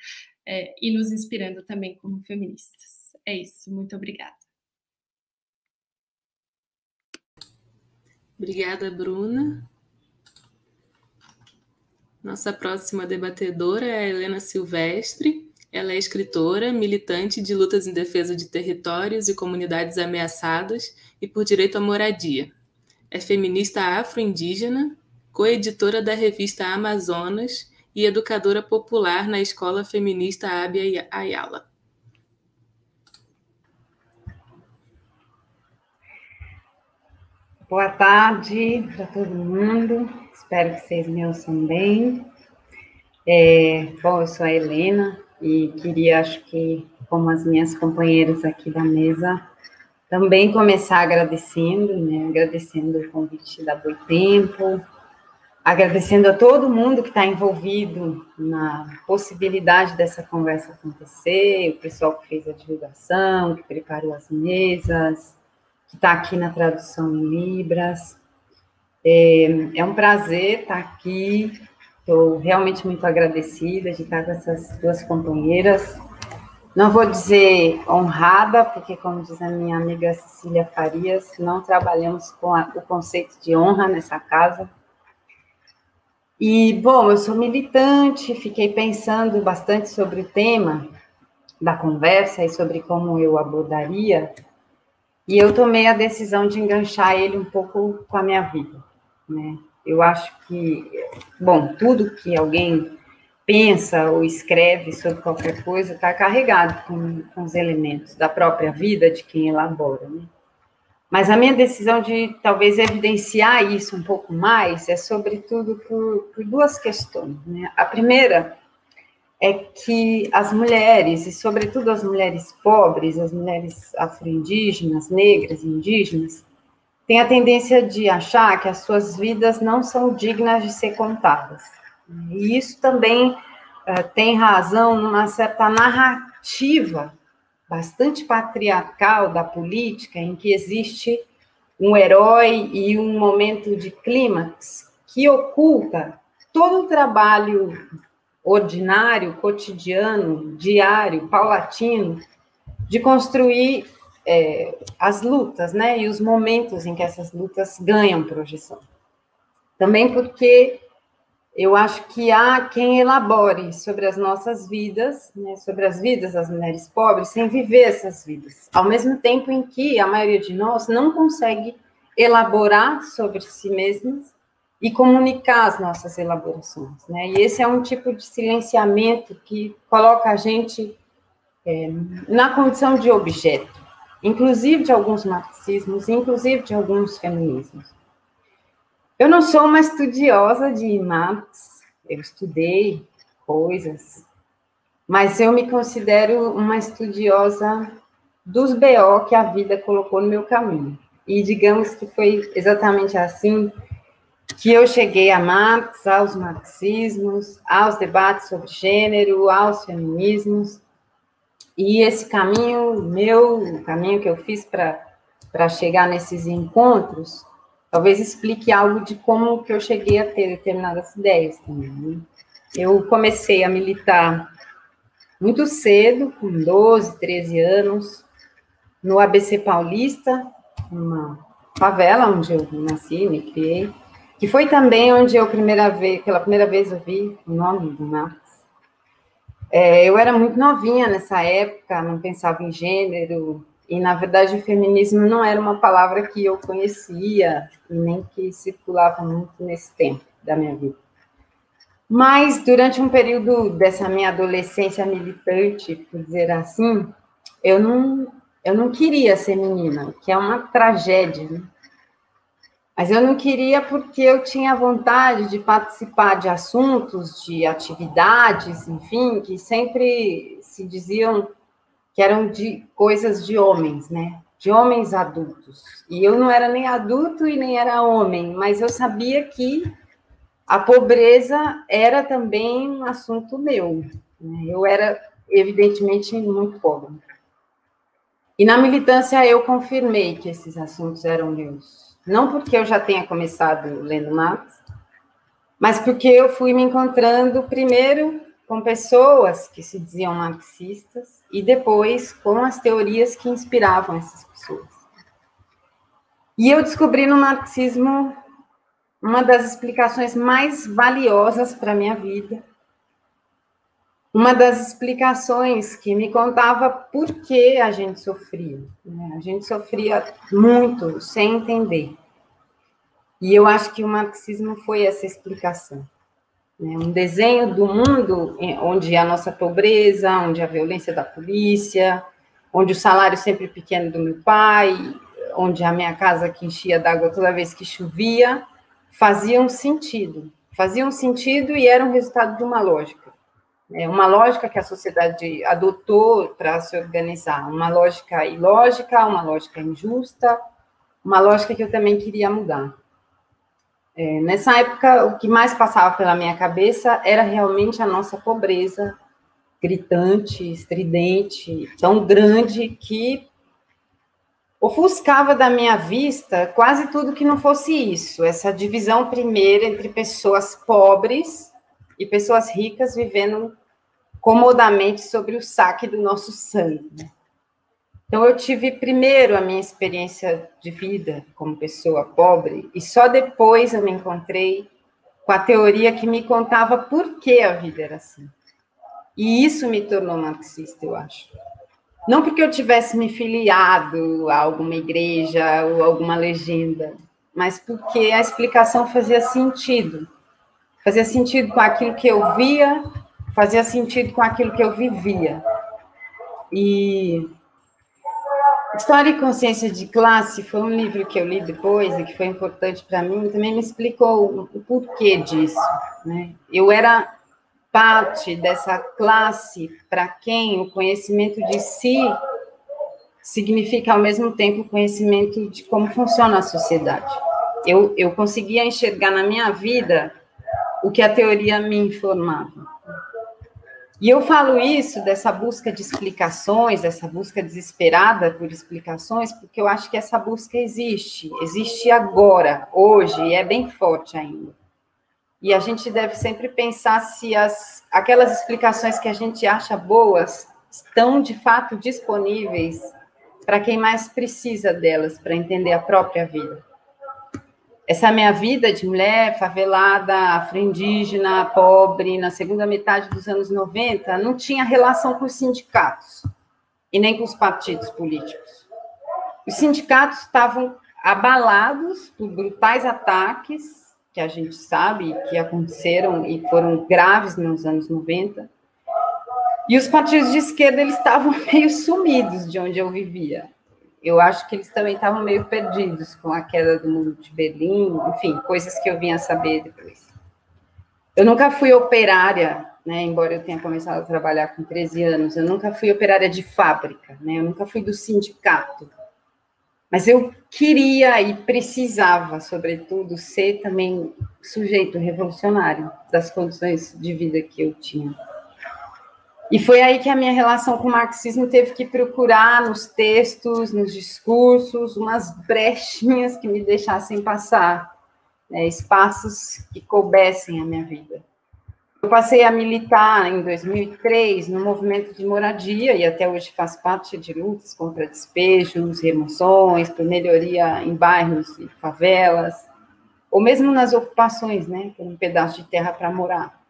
e nos inspirando também como feministas. É isso, muito obrigada. Obrigada, Bruna. Nossa próxima debatedora é a Helena Silvestre. Ela é escritora, militante de lutas em defesa de territórios e comunidades ameaçadas e por direito à moradia. É feminista afro-indígena, coeditora da revista Amazonas e educadora popular na Escola Feminista Abya Ayala. Boa tarde para todo mundo, espero que vocês me ouçam bem. Bom, eu sou a Helena e queria, acho que, como as minhas companheiras aqui da mesa, também começar agradecendo, né? Agradecendo o convite da Boitempo, agradecendo a todo mundo que está envolvido na possibilidade dessa conversa acontecer, o pessoal que fez a divulgação, que preparou as mesas, que está aqui na tradução em Libras. É um prazer estar aqui, estou realmente muito agradecida de estar com essas duas companheiras. Não vou dizer honrada, porque, como diz a minha amiga Cecília Farias, não trabalhamos com o conceito de honra nessa casa. E, bom, eu sou militante, fiquei pensando bastante sobre o tema da conversa e sobre como eu abordaria, e eu tomei a decisão de enganchar ele um pouco com a minha vida, né? Eu acho que, bom, tudo que alguém pensa ou escreve sobre qualquer coisa está carregado com os elementos da própria vida de quem elabora, né? Mas a minha decisão de talvez evidenciar isso um pouco mais é sobretudo por duas questões, né? A primeira é que as mulheres, e sobretudo as mulheres pobres, as mulheres afro-indígenas, negras, indígenas, têm a tendência de achar que as suas vidas não são dignas de ser contadas. E isso também tem razão numa certa narrativa bastante patriarcal da política, em que existe um herói e um momento de clímax que oculta todo o trabalho ordinário, cotidiano, diário, paulatino, de construir as lutas, né, e os momentos em que essas lutas ganham projeção. Também porque eu acho que há quem elabore sobre as nossas vidas, né, sobre as vidas das mulheres pobres, sem viver essas vidas, ao mesmo tempo em que a maioria de nós não consegue elaborar sobre si mesmas e comunicar as nossas elaborações, né? E esse é um tipo de silenciamento que coloca a gente na condição de objeto, inclusive de alguns marxismos, inclusive de alguns feminismos. Eu não sou uma estudiosa de Marx, eu estudei coisas, mas eu me considero uma estudiosa dos BO que a vida colocou no meu caminho. E digamos que foi exatamente assim que eu cheguei a Marx, aos marxismos, aos debates sobre gênero, aos feminismos, e esse caminho o caminho que eu fiz para chegar nesses encontros, talvez explique algo de como que eu cheguei a ter determinadas ideias também, né? Eu comecei a militar muito cedo, com 12, 13 anos, no ABC Paulista, uma favela onde eu nasci, me criei, que foi também onde eu pela primeira vez ouvi o nome do Marx. Eu era muito novinha nessa época, não pensava em gênero, e, na verdade, o feminismo não era uma palavra que eu conhecia, e nem que circulava muito nesse tempo da minha vida. Mas, durante um período dessa minha adolescência militante, por dizer assim, eu não queria ser menina, que é uma tragédia, né? Mas eu não queria porque eu tinha vontade de participar de assuntos, de atividades, enfim, que sempre se diziam que eram de coisas de homens, né? De homens adultos. E eu não era nem adulto e nem era homem, mas eu sabia que a pobreza era também um assunto meu, né? Eu era, evidentemente, muito pobre. E na militância eu confirmei que esses assuntos eram meus. Não porque eu já tenha começado lendo Marx, mas porque eu fui me encontrando primeiro com pessoas que se diziam marxistas e depois com as teorias que inspiravam essas pessoas. E eu descobri no marxismo uma das explicações mais valiosas para a minha vida, uma das explicações que me contava por que a gente sofria, né? A gente sofria muito sem entender. E eu acho que o marxismo foi essa explicação, né? Um desenho do mundo onde a nossa pobreza, onde a violência da polícia, onde o salário sempre pequeno do meu pai, onde a minha casa que enchia d'água toda vez que chovia, faziam sentido e eram resultado de uma lógica. Uma lógica que a sociedade adotou para se organizar, uma lógica ilógica, uma lógica injusta, uma lógica que eu também queria mudar. Nessa época, o que mais passava pela minha cabeça era realmente a nossa pobreza, gritante, estridente, tão grande que ofuscava da minha vista quase tudo que não fosse isso, essa divisão primeira entre pessoas pobres e pessoas ricas vivendo comodamente sobre o saque do nosso sangue. Então, eu tive primeiro a minha experiência de vida como pessoa pobre, e só depois eu me encontrei com a teoria que me contava por que a vida era assim. E isso me tornou marxista, eu acho. Não porque eu tivesse me filiado a alguma igreja ou alguma legenda, mas porque a explicação fazia sentido. Fazia sentido com aquilo que eu via, fazia sentido com aquilo que eu vivia. E História e Consciência de Classe foi um livro que eu li depois e que foi importante para mim, também me explicou o porquê disso, né? Eu era parte dessa classe para quem o conhecimento de si significa, ao mesmo tempo, o conhecimento de como funciona a sociedade. Eu conseguia enxergar na minha vida o que a teoria me informava. E eu falo isso, dessa busca de explicações, dessa busca desesperada por explicações, porque eu acho que essa busca existe agora, hoje, e é bem forte ainda. E a gente deve sempre pensar se aquelas explicações que a gente acha boas estão, de fato, disponíveis para quem mais precisa delas, para entender a própria vida. Essa minha vida de mulher favelada, afro-indígena, pobre, na segunda metade dos anos 90, não tinha relação com os sindicatos e nem com os partidos políticos. Os sindicatos estavam abalados por brutais ataques, que a gente sabe que aconteceram e foram graves nos anos 90, e os partidos de esquerda eles estavam meio sumidos de onde eu vivia. Eu acho que eles também estavam meio perdidos com a queda do Muro de Berlim, enfim, coisas que eu vinha saber depois. Eu nunca fui operária, né, embora eu tenha começado a trabalhar com 13 anos, eu nunca fui operária de fábrica, né, eu nunca fui do sindicato. Mas eu queria e precisava, sobretudo, ser também sujeito revolucionário das condições de vida que eu tinha. E foi aí que a minha relação com o marxismo teve que procurar nos textos, nos discursos, umas brechinhas que me deixassem passar, né, espaços que coubessem a minha vida. Eu passei a militar em 2003 no movimento de moradia e até hoje faço parte de lutas contra despejos, remoções, por melhoria em bairros e favelas, ou mesmo nas ocupações, né, por um pedaço de terra para morar.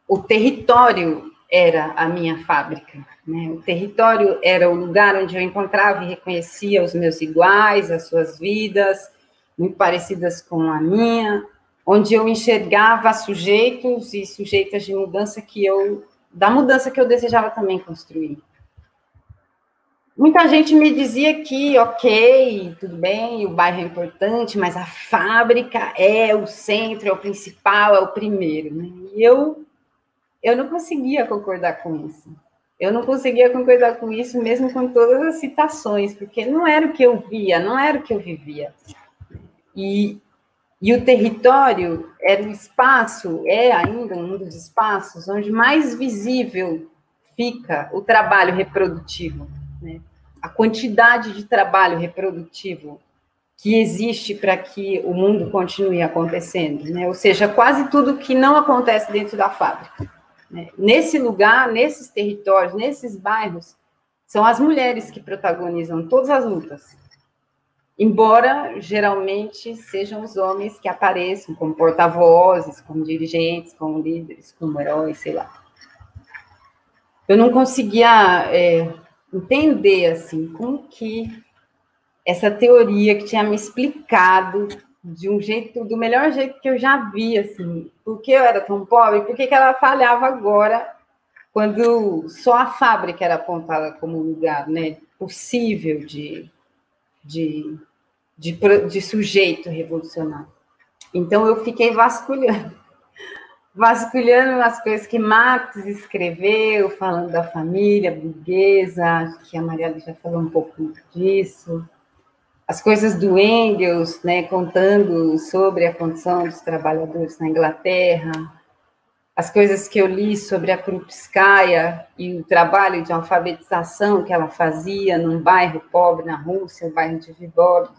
O território era a minha fábrica, né? O território era o lugar onde eu encontrava e reconhecia os meus iguais, as suas vidas, muito parecidas com a minha, onde eu enxergava sujeitos e sujeitas de mudança da mudança que eu desejava também construir. Muita gente me dizia que, ok, tudo bem, o bairro é importante, mas a fábrica é o centro, é o principal, é o primeiro, né? E eu não conseguia concordar com isso. Eu não conseguia concordar com isso, mesmo com todas as citações, porque não era o que eu via, não era o que eu vivia. E E o território era o espaço, é ainda um dos espaços onde mais visível fica o trabalho reprodutivo, né? A quantidade de trabalho reprodutivo que existe para que o mundo continue acontecendo, né? Ou seja, quase tudo que não acontece dentro da fábrica, né? Nesse lugar, nesses territórios, nesses bairros, são as mulheres que protagonizam todas as lutas, embora geralmente sejam os homens que apareçam como porta-vozes, como dirigentes, como líderes, como heróis, sei lá. Eu não conseguia entender, assim, como que essa teoria que tinha me explicado de um jeito, do melhor jeito que eu já vi, assim, por que eu era tão pobre, por que ela falhava agora, quando só a fábrica era apontada como um lugar, né, possível de sujeito revolucionário. Então, eu fiquei vasculhando as coisas que Marx escreveu, falando da família burguesa, que a Mariela já falou um pouco disso, as coisas do Engels, né, contando sobre a condição dos trabalhadores na Inglaterra, as coisas que eu li sobre a Krupskaya e o trabalho de alfabetização que ela fazia num bairro pobre na Rússia, o bairro de Vyborg.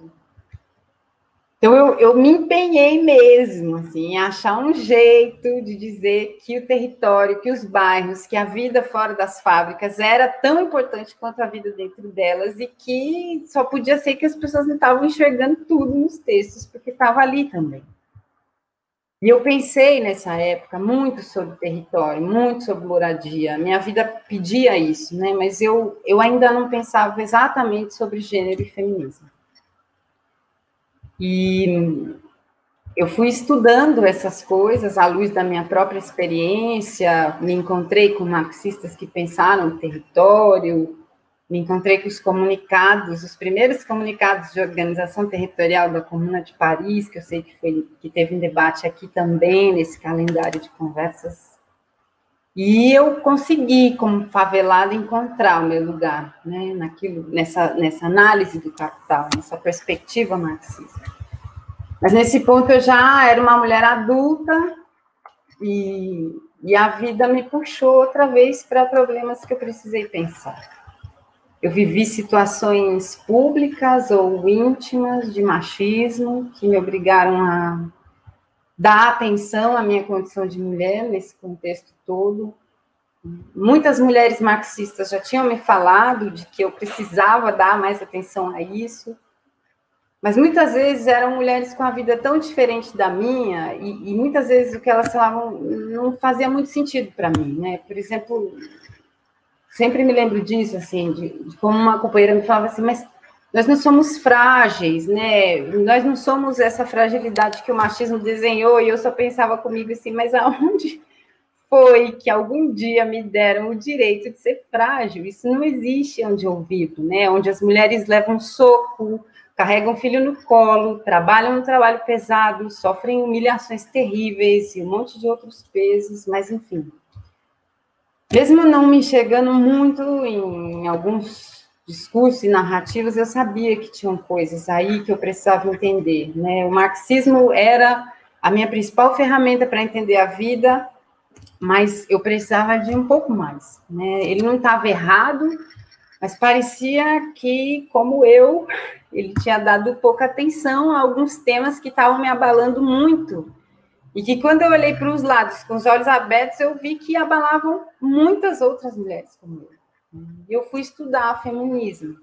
Então, eu me empenhei mesmo, assim, em achar um jeito de dizer que o território, que os bairros, que a vida fora das fábricas era tão importante quanto a vida dentro delas e que só podia ser que as pessoas não estavam enxergando tudo nos textos, porque estava ali também. E eu pensei, nessa época, muito sobre território, muito sobre moradia. Minha vida pedia isso, né? Mas eu ainda não pensava exatamente sobre gênero e feminismo. E eu fui estudando essas coisas à luz da minha própria experiência, me encontrei com marxistas que pensaram o território, me encontrei com os comunicados, os primeiros comunicados de organização territorial da Comuna de Paris, que eu sei que teve um debate aqui também, nesse calendário de conversas. E eu consegui, como favelada, encontrar o meu lugar, né, nessa análise do capital, nessa perspectiva marxista. Mas nesse ponto eu já era uma mulher adulta e a vida me puxou outra vez para problemas que eu precisei pensar. Eu vivi situações públicas ou íntimas de machismo que me obrigaram a dar atenção à minha condição de mulher nesse contexto todo. Muitas mulheres marxistas já tinham me falado de que eu precisava dar mais atenção a isso, mas muitas vezes eram mulheres com a vida tão diferente da minha e muitas vezes o que elas falavam não fazia muito sentido para mim, né? Por exemplo, sempre me lembro disso, assim, de como uma companheira me falava assim, mas nós não somos frágeis, né? Nós não somos essa fragilidade que o machismo desenhou, e eu só pensava comigo assim, mas aonde foi que algum dia me deram o direito de ser frágil? Isso não existe onde eu vivo, né? Onde as mulheres levam soco, carregam o filho no colo, trabalham no trabalho pesado, sofrem humilhações terríveis e um monte de outros pesos, mas enfim. Mesmo não me enxergando muito em alguns discursos e narrativas, eu sabia que tinham coisas aí que eu precisava entender, né? O marxismo era a minha principal ferramenta para entender a vida, mas eu precisava de um pouco mais, né? Ele não estava errado, mas parecia que, como ele tinha dado pouca atenção a alguns temas que estavam me abalando muito. E que quando eu olhei para os lados com os olhos abertos, eu vi que abalavam muitas outras mulheres como eu. E eu fui estudar feminismo.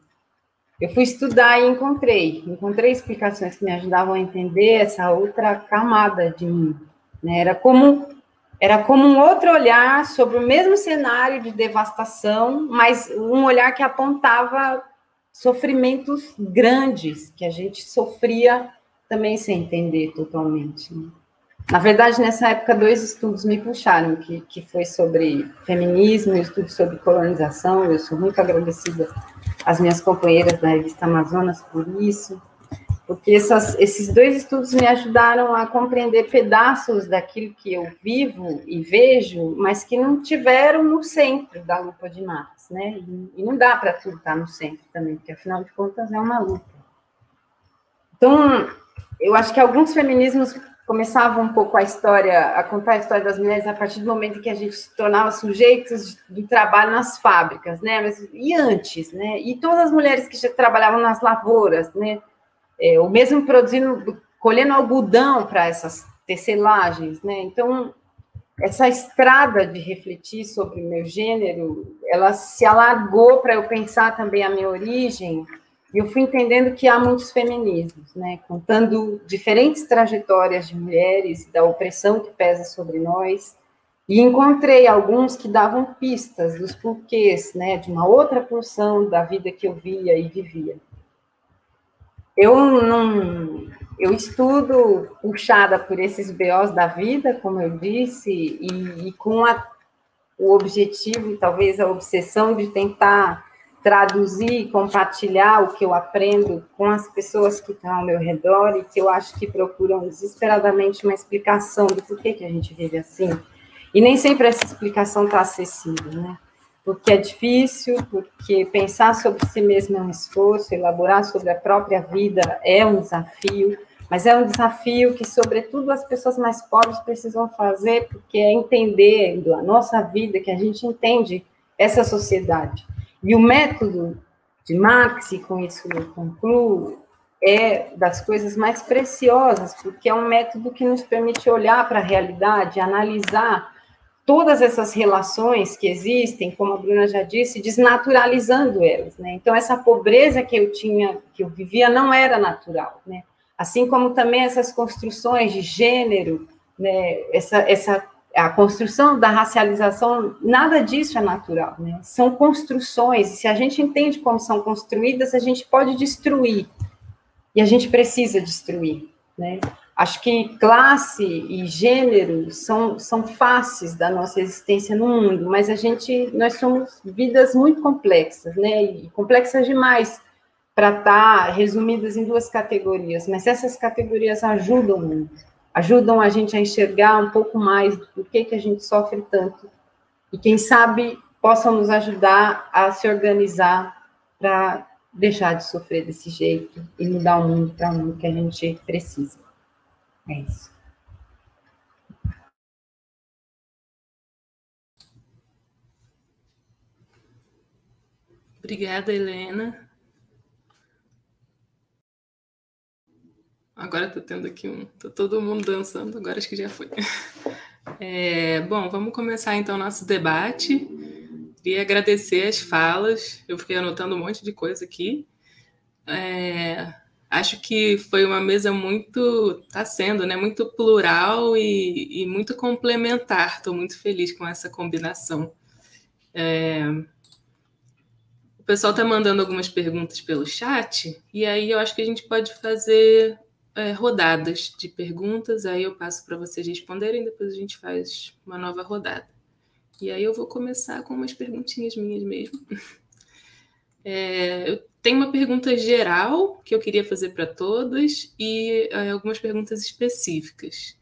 Eu fui estudar e encontrei explicações que me ajudavam a entender essa outra camada de mim, né? Era como um outro olhar sobre o mesmo cenário de devastação, mas um olhar que apontava sofrimentos grandes que a gente sofria também sem entender totalmente, né? Na verdade, nessa época, 2 estudos me puxaram, que foi sobre feminismo e estudo sobre colonização. Eu sou muito agradecida às minhas companheiras da revista Amazonas por isso, porque esses 2 estudos me ajudaram a compreender pedaços daquilo que eu vivo e vejo, mas que não tiveram no centro da luta de Marx, né? E não dá para tudo estar no centro também, porque, afinal de contas, é uma luta. Então, eu acho que alguns feminismos começavam um pouco a contar a história das mulheres a partir do momento em que a gente se tornava sujeitos do trabalho nas fábricas, né? E antes, né? E todas as mulheres que já trabalhavam nas lavouras, né? Ou mesmo produzindo, colhendo algodão para essas tecelagens, né? Então, essa estrada de refletir sobre o meu gênero, ela se alargou para eu pensar também a minha origem. E eu fui entendendo que há muitos feminismos, né, contando diferentes trajetórias de mulheres, da opressão que pesa sobre nós, e encontrei alguns que davam pistas dos porquês, né, de uma outra porção da vida que eu via e vivia. Eu estudo puxada por esses BOs da vida, como eu disse, e com o objetivo, talvez a obsessão de tentar traduzir, compartilhar o que eu aprendo com as pessoas que estão ao meu redor e que eu acho que procuram desesperadamente uma explicação do porquê que a gente vive assim. E nem sempre essa explicação está acessível, né? Porque é difícil, porque pensar sobre si mesmo é um esforço, elaborar sobre a própria vida é um desafio, mas é um desafio que, sobretudo, as pessoas mais pobres precisam fazer, porque é entendendo a nossa vida que a gente entende essa sociedade. E o método de Marx, e com isso eu concluo, é das coisas mais preciosas, porque é um método que nos permite olhar para a realidade, analisar todas essas relações que existem, como a Bruna já disse, desnaturalizando elas, né? Então, essa pobreza que eu vivia, não era natural, né? Assim como também essas construções de gênero, né? A construção da racialização, nada disso é natural, né? São construções, e se a gente entende como são construídas, a gente pode destruir, e a gente precisa destruir, né? Acho que classe e gênero são faces da nossa existência no mundo, mas nós somos vidas muito complexas, né? E complexas demais para estar resumidas em duas categorias, mas essas categorias ajudam muito. Ajudam a gente a enxergar um pouco mais do que a gente sofre tanto. E quem sabe possam nos ajudar a se organizar para deixar de sofrer desse jeito e mudar o mundo para o mundo que a gente precisa. É isso. Obrigada, Helena. Agora tô tendo aqui tô todo mundo dançando, agora acho que já foi. Bom, vamos começar então o nosso debate. Queria agradecer as falas, eu fiquei anotando um monte de coisa aqui. Acho que foi uma mesa está sendo, né, muito plural e muito complementar. Estou muito feliz com essa combinação. O pessoal está mandando algumas perguntas pelo chat, e aí eu acho que a gente pode fazer rodadas de perguntas, aí eu passo para vocês responderem, depois a gente faz uma nova rodada. E aí eu vou começar com umas perguntinhas minhas mesmo. Eu tenho uma pergunta geral que eu queria fazer para todas e algumas perguntas específicas.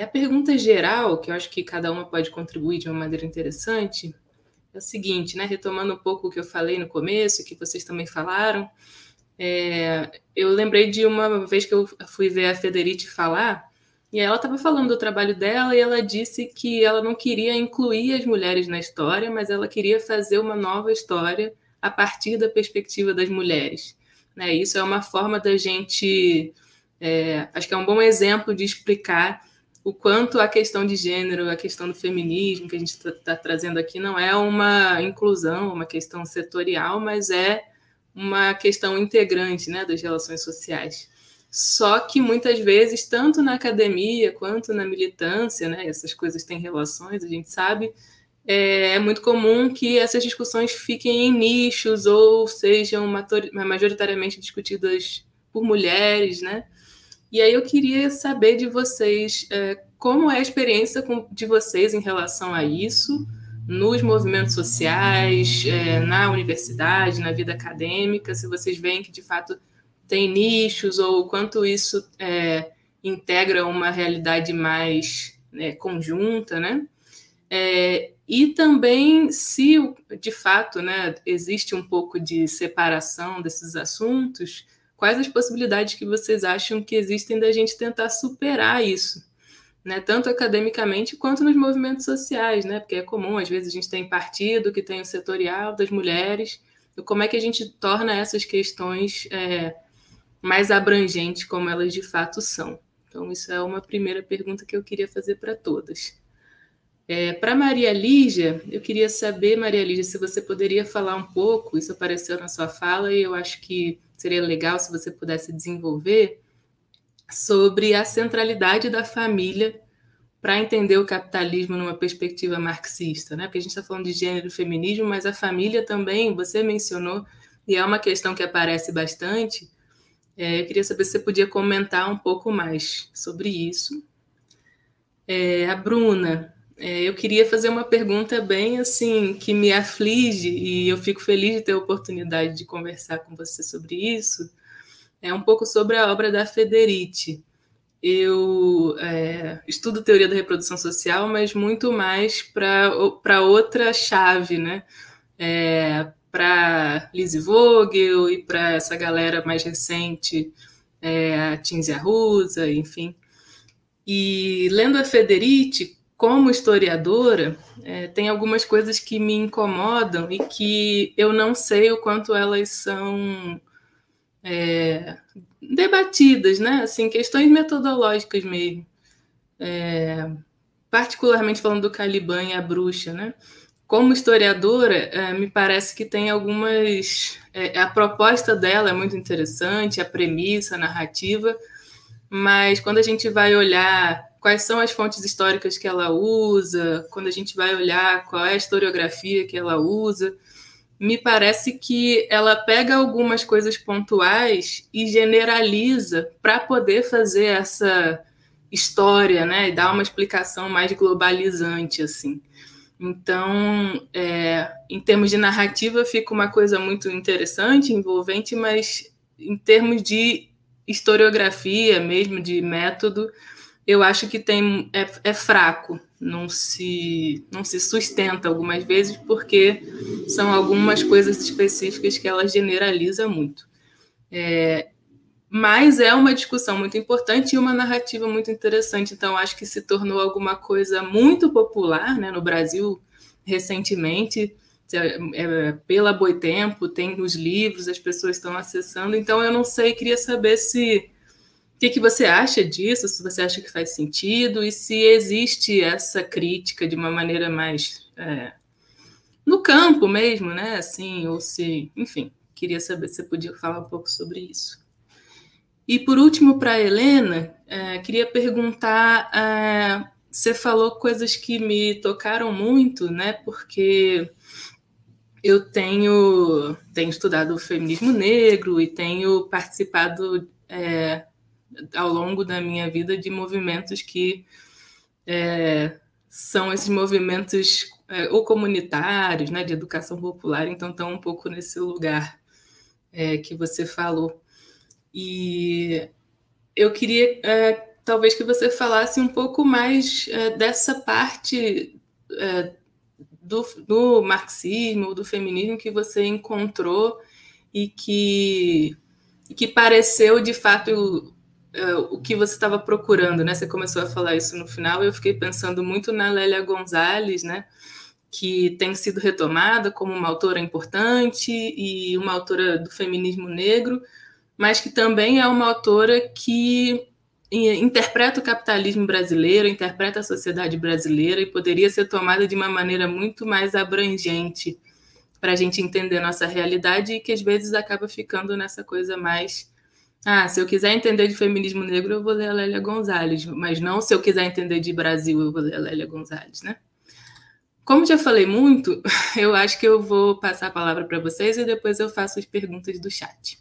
A pergunta geral, que eu acho que cada uma pode contribuir de uma maneira interessante, é o seguinte, né? Retomando um pouco o que eu falei no começo, que vocês também falaram, eu lembrei de uma vez que eu fui ver a Federici falar, e ela estava falando do trabalho dela, e ela disse que ela não queria incluir as mulheres na história, mas ela queria fazer uma nova história a partir da perspectiva das mulheres. Né? Isso é uma forma da gente... acho que é um bom exemplo de explicar o quanto a questão de gênero, a questão do feminismo que a gente está trazendo aqui não é uma inclusão, uma questão setorial, mas é uma questão integrante, né, das relações sociais. Só que muitas vezes, tanto na academia quanto na militância, né, essas coisas têm relações, a gente sabe, é muito comum que essas discussões fiquem em nichos ou sejam majoritariamente discutidas por mulheres, né? E aí eu queria saber de vocês como é a experiência de vocês em relação a isso, nos movimentos sociais, na universidade, na vida acadêmica, se vocês veem que, de fato, tem nichos ou o quanto isso integra uma realidade mais conjunta, né? E também se, de fato, né, existe um pouco de separação desses assuntos, quais as possibilidades que vocês acham que existem da gente tentar superar isso, né? Tanto academicamente quanto nos movimentos sociais, né? Porque é comum, às vezes a gente tem partido que tem o setorial das mulheres, e como é que a gente torna essas questões mais abrangentes, como elas de fato são. Então, isso é uma primeira pergunta que eu queria fazer para todas. Para Maria Lígia, eu queria saber, Maria Lígia, se você poderia falar um pouco, isso apareceu na sua fala, e eu acho que seria legal se você pudesse desenvolver, sobre a centralidade da família para entender o capitalismo numa perspectiva marxista, né? Porque a gente está falando de gênero e feminismo, mas a família também, você mencionou, e é uma questão que aparece bastante. Eu queria saber se você podia comentar um pouco mais sobre isso. A Bruna, eu queria fazer uma pergunta bem assim, que me aflige, e eu fico feliz de ter a oportunidade de conversar com você sobre isso. É um pouco sobre a obra da Federici. Eu estudo teoria da reprodução social, mas muito mais para outra chave, né? Para Lise Vogel e para essa galera mais recente, a Cinzia Arruza, enfim. E lendo a Federici, como historiadora, tem algumas coisas que me incomodam e que eu não sei o quanto elas são debatidas, né? Assim, questões metodológicas mesmo. Particularmente falando do Caliban e a Bruxa, né? Como historiadora, me parece que tem algumas... a proposta dela é muito interessante, a premissa, a narrativa, mas quando a gente vai olhar quais são as fontes históricas que ela usa, quando a gente vai olhar qual é a historiografia que ela usa, me parece que ela pega algumas coisas pontuais e generaliza para poder fazer essa história, né, e dar uma explicação mais globalizante, assim. Então, em termos de narrativa, fica uma coisa muito interessante, envolvente, mas em termos de historiografia mesmo, de método, eu acho que é fraco, não se sustenta algumas vezes, porque são algumas coisas específicas que ela generaliza muito. Mas é uma discussão muito importante e uma narrativa muito interessante, então acho que se tornou alguma coisa muito popular, né, no Brasil recentemente, pela Boitempo, tem nos livros, as pessoas estão acessando, então eu não sei, queria saber o que você acha disso, se você acha que faz sentido e se existe essa crítica de uma maneira mais no campo mesmo, né? Assim, ou se, enfim, queria saber se você podia falar um pouco sobre isso. E por último, para a Helena, queria perguntar, você falou coisas que me tocaram muito, né? Porque eu tenho estudado o feminismo negro e tenho participado ao longo da minha vida de movimentos que são esses movimentos ou comunitários, né, de educação popular, então estão um pouco nesse lugar que você falou. E eu queria talvez que você falasse um pouco mais dessa parte do marxismo, do feminismo que você encontrou e que pareceu de fato o que você estava procurando, né? Você começou a falar isso no final, e eu fiquei pensando muito na Lélia Gonzalez, né? Que tem sido retomada como uma autora importante e uma autora do feminismo negro, mas que também é uma autora que interpreta o capitalismo brasileiro, interpreta a sociedade brasileira e poderia ser tomada de uma maneira muito mais abrangente para a gente entender nossa realidade e que às vezes acaba ficando nessa coisa mais se eu quiser entender de feminismo negro, eu vou ler a Lélia Gonzalez, mas não se eu quiser entender de Brasil, eu vou ler a Lélia Gonzalez, né? Como já falei muito, eu acho que eu vou passar a palavra para vocês e depois eu faço as perguntas do chat.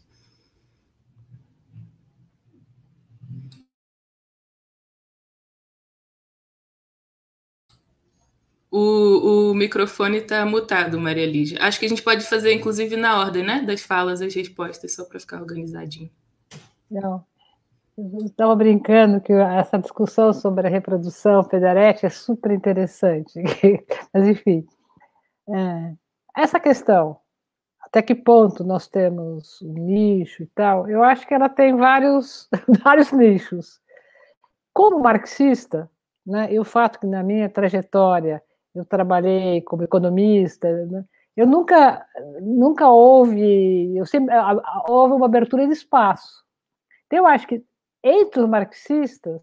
O microfone está mutado, Maria Lígia. Acho que a gente pode fazer, inclusive, na ordem, né? Das falas, as respostas, só para ficar organizadinho. Não, eu estava brincando que essa discussão sobre a reprodução Federici é super interessante. Mas, enfim, essa questão até que ponto nós temos um nicho e tal, eu acho que ela tem vários nichos. Como marxista, né, e o fato que na minha trajetória eu trabalhei como economista, né, eu nunca houve, houve uma abertura de espaço. Então, eu acho que entre os marxistas,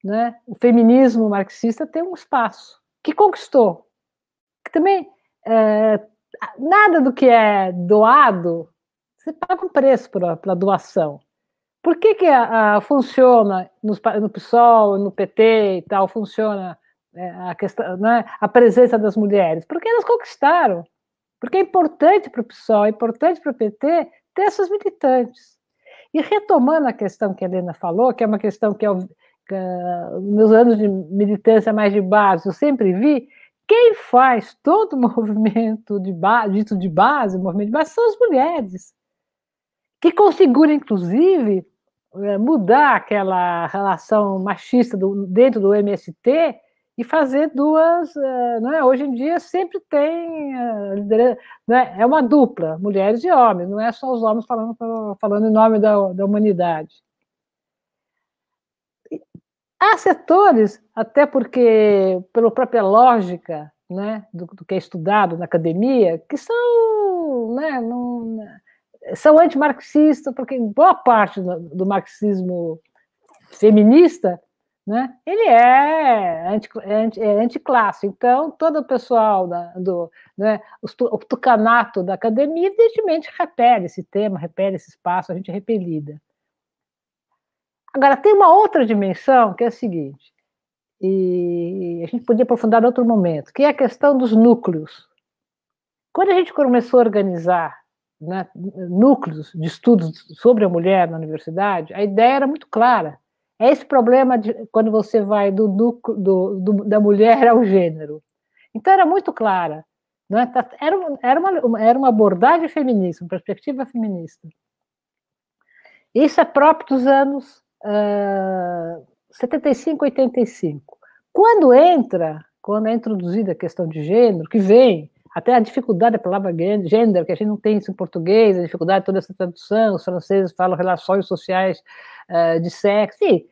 né, o feminismo marxista tem um espaço que conquistou, que também nada do que é doado, você paga um preço pela doação. Por que funciona no PSOL, no PT e tal, funciona a questão, né, a presença das mulheres? Porque elas conquistaram. Porque é importante para o PSOL, é importante para o PT ter essas militantes. E retomando a questão que a Helena falou, que é uma questão que nos meus anos de militância mais de base, eu sempre vi, quem faz todo o movimento dito de base, o movimento de base, são as mulheres, que conseguiram, inclusive, mudar aquela relação machista dentro do MST e fazer duas... Né? Hoje em dia sempre tem... né? É uma dupla, mulheres e homens, não é só os homens falando em nome da humanidade. Há setores, até porque, pela própria lógica, né, do que é estudado na academia, que são... Né, são antimarxistas, porque boa parte do marxismo feminista, né, ele é anticlasse. Então, todo o pessoal né, o tucanato da academia, evidentemente, repele esse tema, repele esse espaço, a gente é repelida. Agora, tem uma outra dimensão, que é a seguinte, e a gente podia aprofundar em outro momento, que é a questão dos núcleos. Quando a gente começou a organizar, né, núcleos de estudos sobre a mulher na universidade, a ideia era muito clara. É esse problema de quando você vai do núcleo da mulher ao gênero. Então, era muito clara. Né? Era uma abordagem feminista, uma perspectiva feminista. Isso é próprio dos anos 75, 85. Quando é introduzida a questão de gênero, que vem até a dificuldade da palavra gênero, que a gente não tem isso em português, a dificuldade de toda essa tradução, os franceses falam relações sociais de sexo, e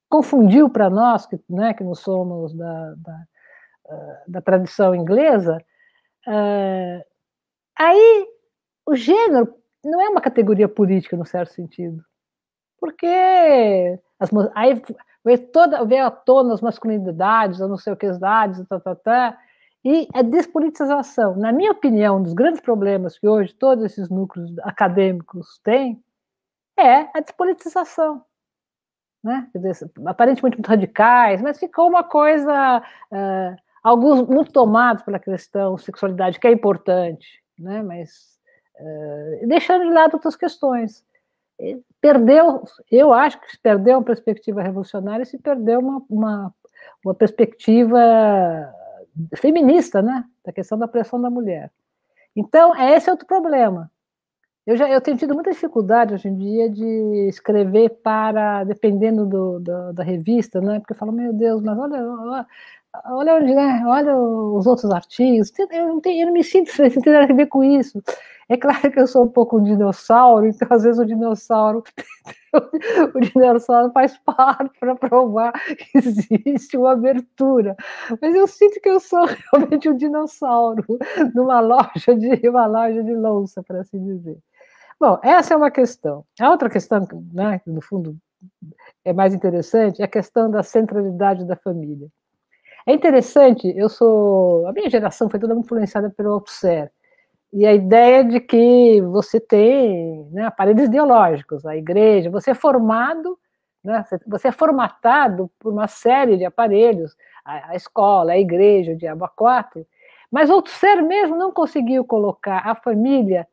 confundiu para nós, né, que não somos da tradição inglesa, aí o gênero não é uma categoria política, no certo sentido, porque aí veio à tona as masculinidades, as não sei o que, as idades, e a despolitização. Na minha opinião, um dos grandes problemas que hoje todos esses núcleos acadêmicos têm é a despolitização. Né? Aparentemente muito radicais, mas ficou uma coisa, alguns muito tomados pela questão sexualidade, que é importante, né? Mas deixando de lado outras questões. Eu acho que se perdeu uma perspectiva revolucionária e se perdeu uma perspectiva feminista, né? Da questão da pressão da mulher. Então, esse é outro problema. Eu tenho tido muita dificuldade hoje em dia de escrever dependendo da revista, né? Porque eu falo, meu Deus, mas olha onde, né? Olha os outros artigos, eu não me sinto sem ter nada a ver com isso. É claro que eu sou um pouco um dinossauro, então às vezes o dinossauro faz parte para provar que existe uma abertura. Mas eu sinto que eu sou realmente um dinossauro numa loja de louça, para assim dizer. Bom, essa é uma questão. A outra questão, né, que no fundo é mais interessante, é a questão da centralidade da família. É interessante, a minha geração foi toda muito influenciada pelo Althusser, e a ideia de que você tem, né, aparelhos ideológicos, a igreja, você é formado, né, você é formatado por uma série de aparelhos, a escola, a igreja, o diabo a quatro, mas Althusser mesmo não conseguiu colocar a família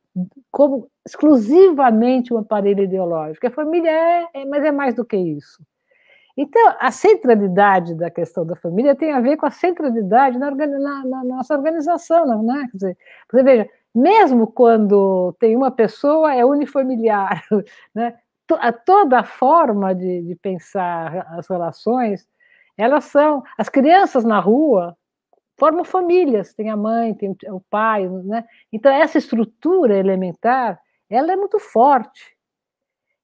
como exclusivamente um aparelho ideológico. A família mas é mais do que isso. Então, a centralidade da questão da família tem a ver com a centralidade na nossa organização, né? Quer dizer, você veja, mesmo quando tem uma pessoa, é unifamiliar, né? Toda a forma de pensar as relações, elas são... As crianças na rua, formam famílias, tem a mãe, tem o pai, né? Então, essa estrutura elementar, ela é muito forte.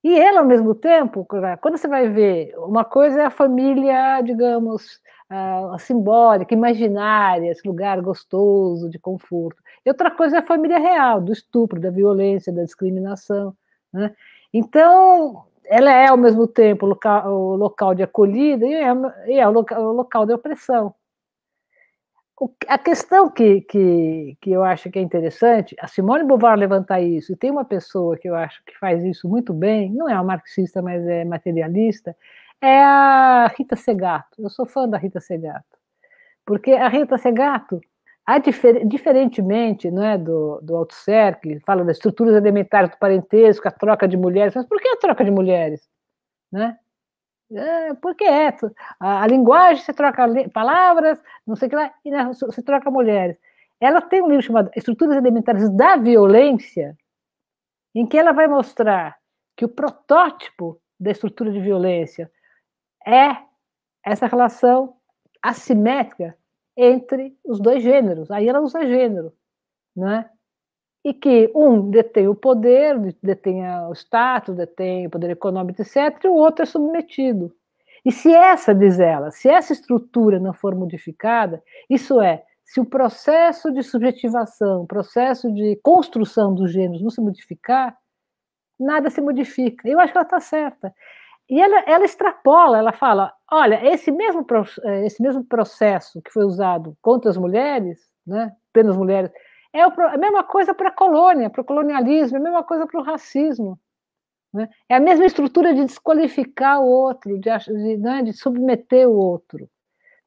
E ela, ao mesmo tempo, quando você vai ver, uma coisa é a família, digamos, simbólica, imaginária, esse lugar gostoso, de conforto. E outra coisa é a família real, do estupro, da violência, da discriminação, né? Então, ela é, ao mesmo tempo, o local de acolhida e é o local de opressão. A questão que eu acho que é interessante, a Simone de Beauvoir levantar isso, e tem uma pessoa que eu acho que faz isso muito bem, não é uma marxista, mas é materialista, é a Rita Segato. Eu sou fã da Rita Segato, porque a Rita Segato, diferentemente, não é, do Althusser, que fala das estruturas elementares do parentesco, a troca de mulheres, mas por que a troca de mulheres? Né? Porque a linguagem, você troca palavras, não sei o que lá, e você troca mulheres. Ela tem um livro chamado Estruturas Elementares da Violência, em que ela vai mostrar que o protótipo da estrutura de violência é essa relação assimétrica entre os dois gêneros. Aí ela usa gênero, né? E que um detém o poder, detém o status, detém o poder econômico, etc., e o outro é submetido. E se essa, diz ela, se essa estrutura não for modificada, isso é, se o processo de subjetivação, o processo de construção dos gêneros não se modificar, nada se modifica. Eu acho que ela está certa. E ela extrapola, ela fala, olha, esse mesmo processo que foi usado contra as mulheres, né, pelas mulheres, é a mesma coisa para a colônia, para o colonialismo, é a mesma coisa para o racismo. Né? É a mesma estrutura de desqualificar o outro, de submeter o outro.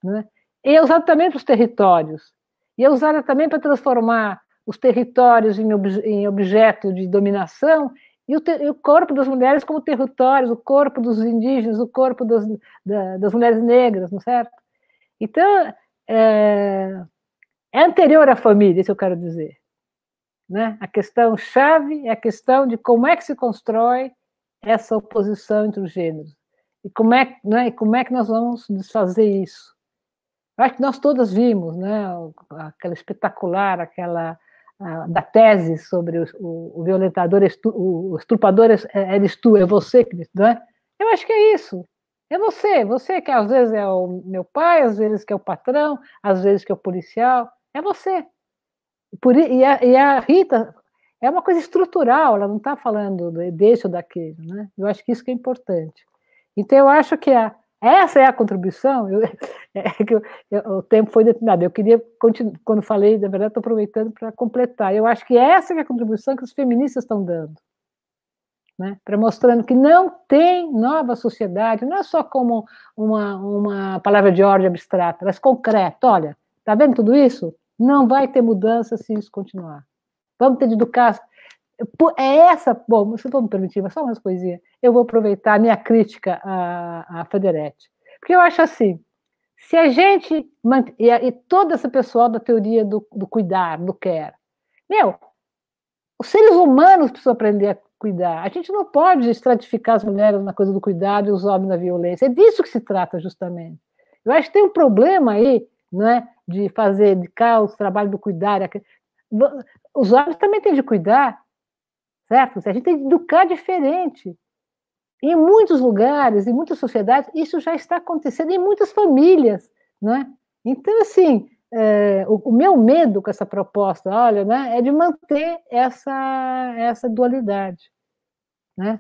Né? E é usada também para os territórios. E é usada também para transformar os territórios em objeto de dominação e o corpo das mulheres como territórios, o corpo dos indígenas, o corpo das mulheres negras, não é certo? Então, é anterior à família, isso eu quero dizer. Né? A questão chave é a questão de como é que se constrói essa oposição entre os gêneros. E como é, né, e como é que nós vamos desfazer isso? Eu acho que nós todas vimos, né, aquela espetacular, aquela da tese sobre o violentador, o estuprador eres tu, é você, né? Eu acho que é isso. É você que às vezes é o meu pai, às vezes que é o patrão, às vezes que é o policial, é você. E a Rita é uma coisa estrutural, ela não está falando desse ou daquele, né? Eu acho que isso que é importante. Então, eu acho que essa é a contribuição, o tempo foi determinado, eu queria, quando falei, na verdade, estou aproveitando para completar, eu acho que essa é a contribuição que os feministas estão dando, né? Para mostrando que não tem nova sociedade, não é só como uma palavra de ordem abstrata, mas concreta. Olha, está vendo tudo isso? Não vai ter mudança se isso continuar. Vamos ter de educar. Bom, se for me permitir, mas só umas coisinhas, eu vou aproveitar a minha crítica à Federete. Porque eu acho assim, se a gente, e todo esse pessoal da teoria do cuidar, do care, os seres humanos precisam aprender a cuidar. A gente não pode estratificar as mulheres na coisa do cuidado e os homens na violência. É disso que se trata, justamente. Eu acho que tem um problema aí, né, de fazer de cá o trabalho do cuidar. Os homens também têm de cuidar, certo? A gente tem de educar diferente. Em muitos lugares, em muitas sociedades, isso já está acontecendo, em muitas famílias, né? Então, assim, o meu medo com essa proposta, olha, né, é de manter essa dualidade, né?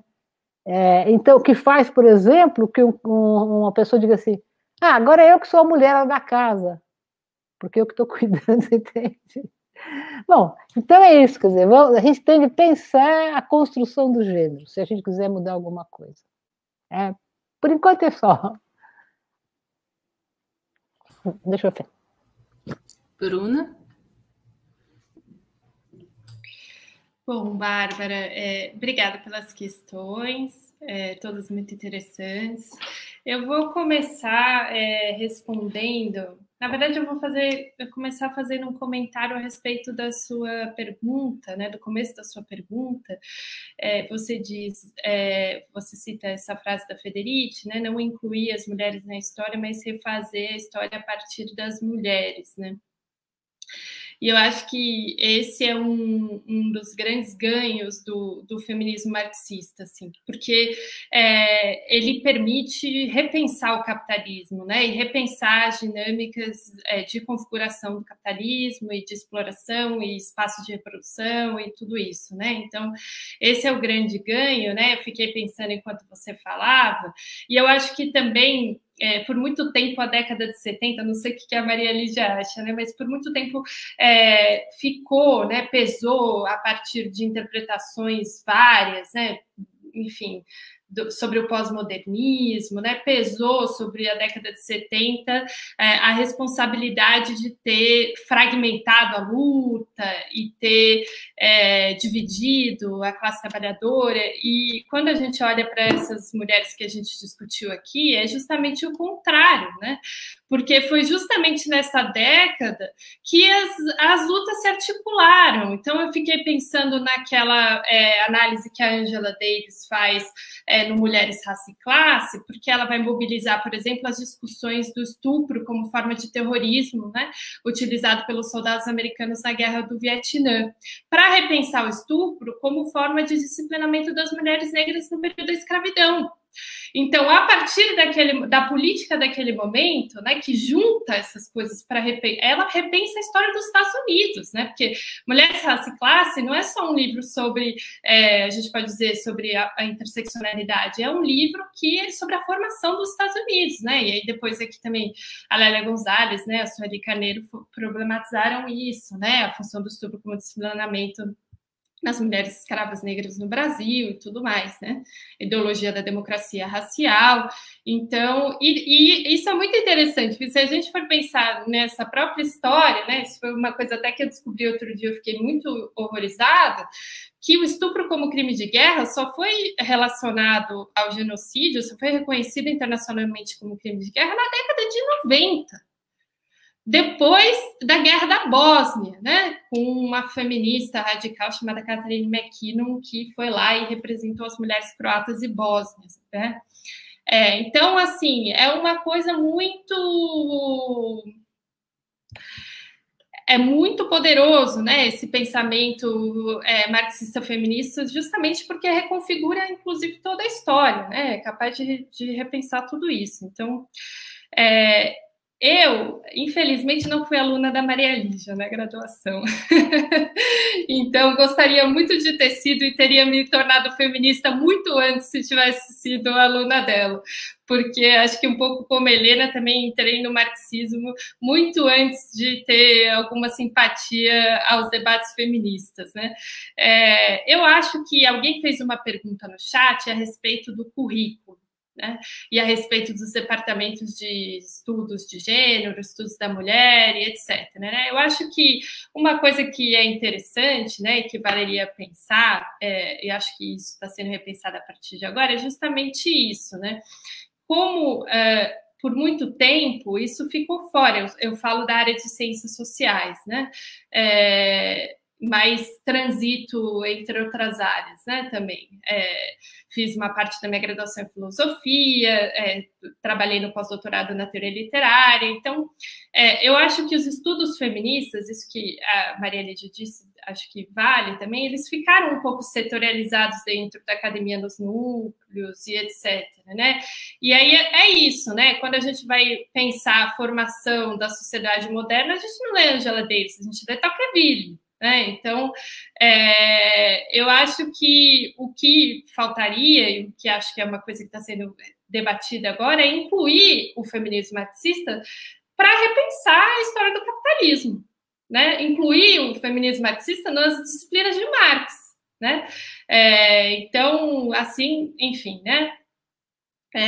Então, o que faz, por exemplo, que uma pessoa diga assim, agora eu que sou a mulher da casa, porque eu que estou cuidando, entende? Bom, então é isso, quer dizer, a gente tem de pensar a construção do gênero, se a gente quiser mudar alguma coisa. Por enquanto é só. Deixa eu ver. Bruna? Bom, Bárbara, obrigada pelas questões, todas muito interessantes. Eu vou começar respondendo. Na verdade, eu vou começar fazendo um comentário a respeito da sua pergunta, né? Do começo da sua pergunta. Você diz, você cita essa frase da Federici, né? Não incluir as mulheres na história, mas refazer a história a partir das mulheres, né? E eu acho que esse é um dos grandes ganhos do feminismo marxista, assim, porque ele permite repensar o capitalismo, né, e repensar as dinâmicas de configuração do capitalismo e de exploração e espaço de reprodução e tudo isso, né? Então, esse é o grande ganho, né? Eu fiquei pensando enquanto você falava, e eu acho que também por muito tempo, a década de 70, não sei o que a Maria Lídia acha, né, mas por muito tempo ficou, né, pesou a partir de interpretações várias, né, enfim, sobre o pós-modernismo, né, pesou sobre a década de 70 a responsabilidade de ter fragmentado a luta e ter dividido a classe trabalhadora. E quando a gente olha para essas mulheres que a gente discutiu aqui, é justamente o contrário, né? Porque foi justamente nessa década que as lutas se articularam. Então, eu fiquei pensando naquela análise que a Angela Davis faz no Mulheres, Raça e Classe, porque ela vai mobilizar, por exemplo, as discussões do estupro como forma de terrorismo, né, utilizado pelos soldados americanos na Guerra do Vietnã, para repensar o estupro como forma de disciplinamento das mulheres negras no período da escravidão. Então, a partir da política daquele momento, né, que junta essas coisas ela repensa a história dos Estados Unidos, né, porque Mulheres, Raça e Classe não é só um livro sobre, a gente pode dizer, sobre a interseccionalidade, é um livro que é sobre a formação dos Estados Unidos, né, e aí depois aqui também a Lélia Gonzalez, né, a Sueli Carneiro problematizaram isso, né, a função do estupro como disciplinamento nas mulheres escravas negras no Brasil e tudo mais, né? Ideologia da democracia racial. Então, e isso é muito interessante, porque se a gente for pensar nessa própria história, né? Isso foi uma coisa até que eu descobri outro dia, eu fiquei muito horrorizada, que o estupro como crime de guerra só foi relacionado ao genocídio, só foi reconhecido internacionalmente como crime de guerra na década de 90. Depois da Guerra da Bósnia, né, com uma feminista radical chamada Catherine McKinnon, que foi lá e representou as mulheres croatas e bósnias, né? Então, assim, é uma coisa muito poderoso, né, esse pensamento marxista-feminista, justamente porque reconfigura, inclusive, toda a história, né, é capaz de repensar tudo isso. Então, eu, infelizmente, não fui aluna da Maria Lígia na graduação. Então, gostaria muito de ter sido e teria me tornado feminista muito antes se tivesse sido aluna dela. Porque acho que um pouco como Helena também entrei no marxismo muito antes de ter alguma simpatia aos debates feministas, né? Eu acho que alguém fez uma pergunta no chat a respeito do currículo, né? E a respeito dos departamentos de estudos de gênero, estudos da mulher e etc. Né? Eu acho que uma coisa que é interessante, né, e que valeria pensar, e acho que isso está sendo repensado a partir de agora, é justamente isso, né? Como por muito tempo isso ficou fora. Eu falo da área de ciências sociais, né? Mas transito entre outras áreas, né, também. Fiz uma parte da minha graduação em filosofia, trabalhei no pós-doutorado na teoria literária, então eu acho que os estudos feministas, isso que a Maria Lídia disse, acho que vale também, eles ficaram um pouco setorializados dentro da academia nos núcleos e etc, né? E aí é isso, né? Quando a gente vai pensar a formação da sociedade moderna, a gente não lê Angela Davis, a gente lê Tocqueville, né? Então, eu acho que o que faltaria, e o que acho que é uma coisa que está sendo debatida agora, é incluir o feminismo marxista para repensar a história do capitalismo, né? Incluir o feminismo marxista nas disciplinas de Marx, né? Então, assim, enfim, né?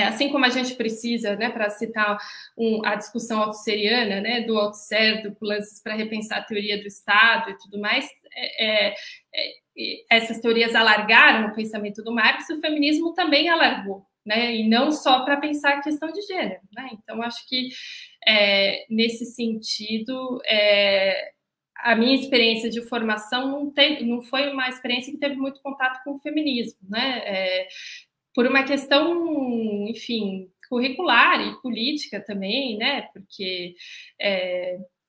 Assim como a gente precisa, né, para citar a discussão altusseriana, né, do Althusser, do Coulances, para repensar a teoria do Estado e tudo mais, essas teorias alargaram o pensamento do Marx, o feminismo também alargou, né, e não só para pensar a questão de gênero, né? Então, acho que, nesse sentido, a minha experiência de formação não foi uma experiência que teve muito contato com o feminismo, né? Por uma questão, enfim, curricular e política também, né? Porque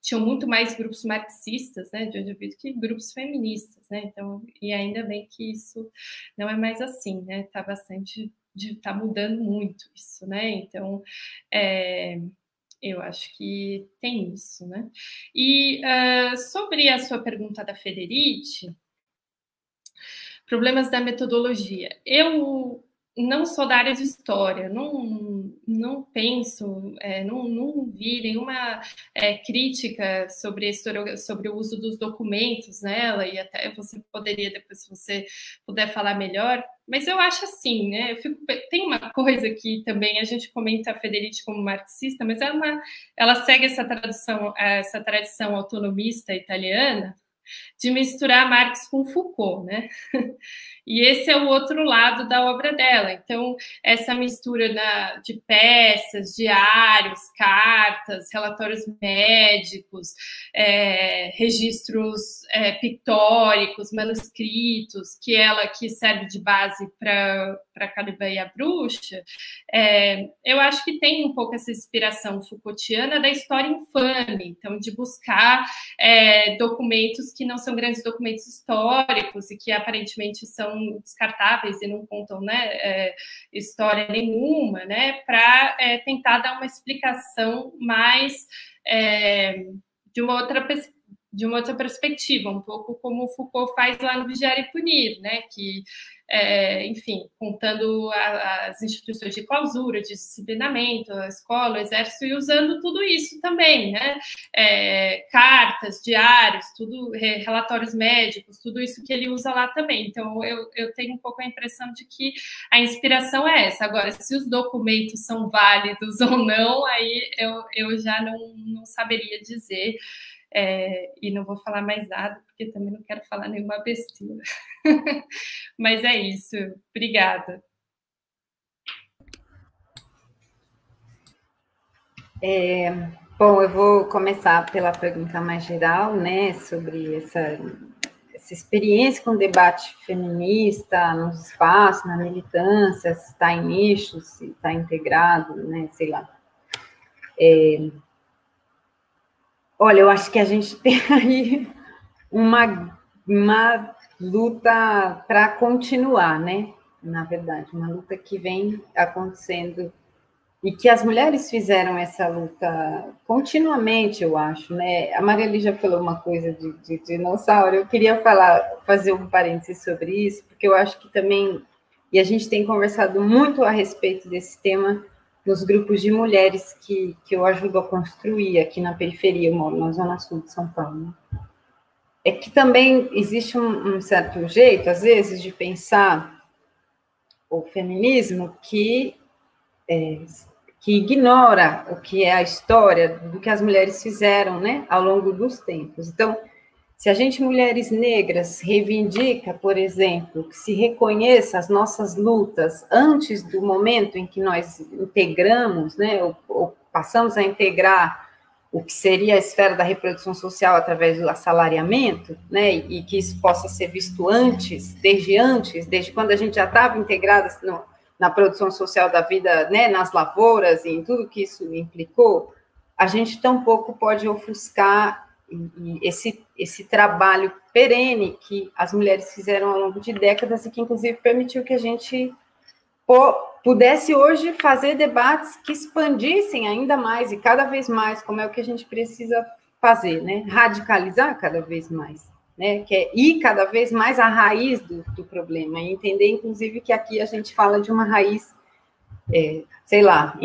tinham muito mais grupos marxistas, né, de onde eu vi, que grupos feministas, né, então, e ainda bem que isso não é mais assim, né, tá mudando muito isso, né, então, eu acho que tem isso, né. E sobre a sua pergunta da Federici, problemas da metodologia, eu não sou da área de história, não penso, não vi nenhuma crítica sobre o uso dos documentos nela, e até você poderia, depois, se você puder falar melhor, mas eu acho assim, né? Tem uma coisa que também a gente comenta a Federici como marxista, mas ela segue essa tradição autonomista italiana de misturar Marx com Foucault, né? E esse é o outro lado da obra dela. Então, essa mistura de peças, diários, cartas, relatórios médicos, registros pictóricos, manuscritos, que serve de base para Caliban e a Bruxa, eu acho que tem um pouco essa inspiração Foucaultiana da história infame, então, de buscar documentos que não são grandes documentos históricos e que aparentemente são descartáveis e não contam, né, história nenhuma, né, para tentar dar uma explicação mais de uma outra perspectiva, um pouco como o Foucault faz lá no Vigiar e Punir, né, que, enfim, contando as instituições de clausura, de disciplinamento, a escola, o exército, e usando tudo isso também, né, cartas, diários, tudo, relatórios médicos, tudo isso que ele usa lá também. Então, eu tenho um pouco a impressão de que a inspiração é essa. Agora, se os documentos são válidos ou não, aí eu já não saberia dizer. E não vou falar mais nada, porque também não quero falar nenhuma besteira. Mas é isso. Obrigada. Bom, eu vou começar pela pergunta mais geral, né, sobre essa experiência com o debate feminista nos espaços, na militância, se está em nichos, se está integrado, né, sei lá. Olha, eu acho que a gente tem aí uma luta para continuar, né? Na verdade, uma luta que vem acontecendo e que as mulheres fizeram essa luta continuamente, eu acho, né? A Maria Lígia falou uma coisa de dinossauro, eu queria fazer um parênteses sobre isso, porque eu acho que também, e a gente tem conversado muito a respeito desse tema nos grupos de mulheres que eu ajudo a construir aqui na periferia, eu moro na Zona Sul de São Paulo, né? É que também existe um certo jeito, às vezes, de pensar o feminismo que ignora o que é a história do que as mulheres fizeram, né, ao longo dos tempos. Então, se a gente, mulheres negras, reivindica, por exemplo, que se reconheça as nossas lutas antes do momento em que nós integramos, né, ou passamos a integrar o que seria a esfera da reprodução social através do assalariamento, né, e que isso possa ser visto desde quando a gente já estava integrada na produção social da vida, né, nas lavouras e em tudo que isso implicou, a gente tampouco pode ofuscar esse trabalho perene que as mulheres fizeram ao longo de décadas e que, inclusive, permitiu que a gente pudesse hoje fazer debates que expandissem ainda mais e cada vez mais, como é o que a gente precisa fazer, né? Radicalizar cada vez mais, né? Que é ir cada vez mais à raiz do problema e entender, inclusive, que aqui a gente fala de uma raiz, sei lá,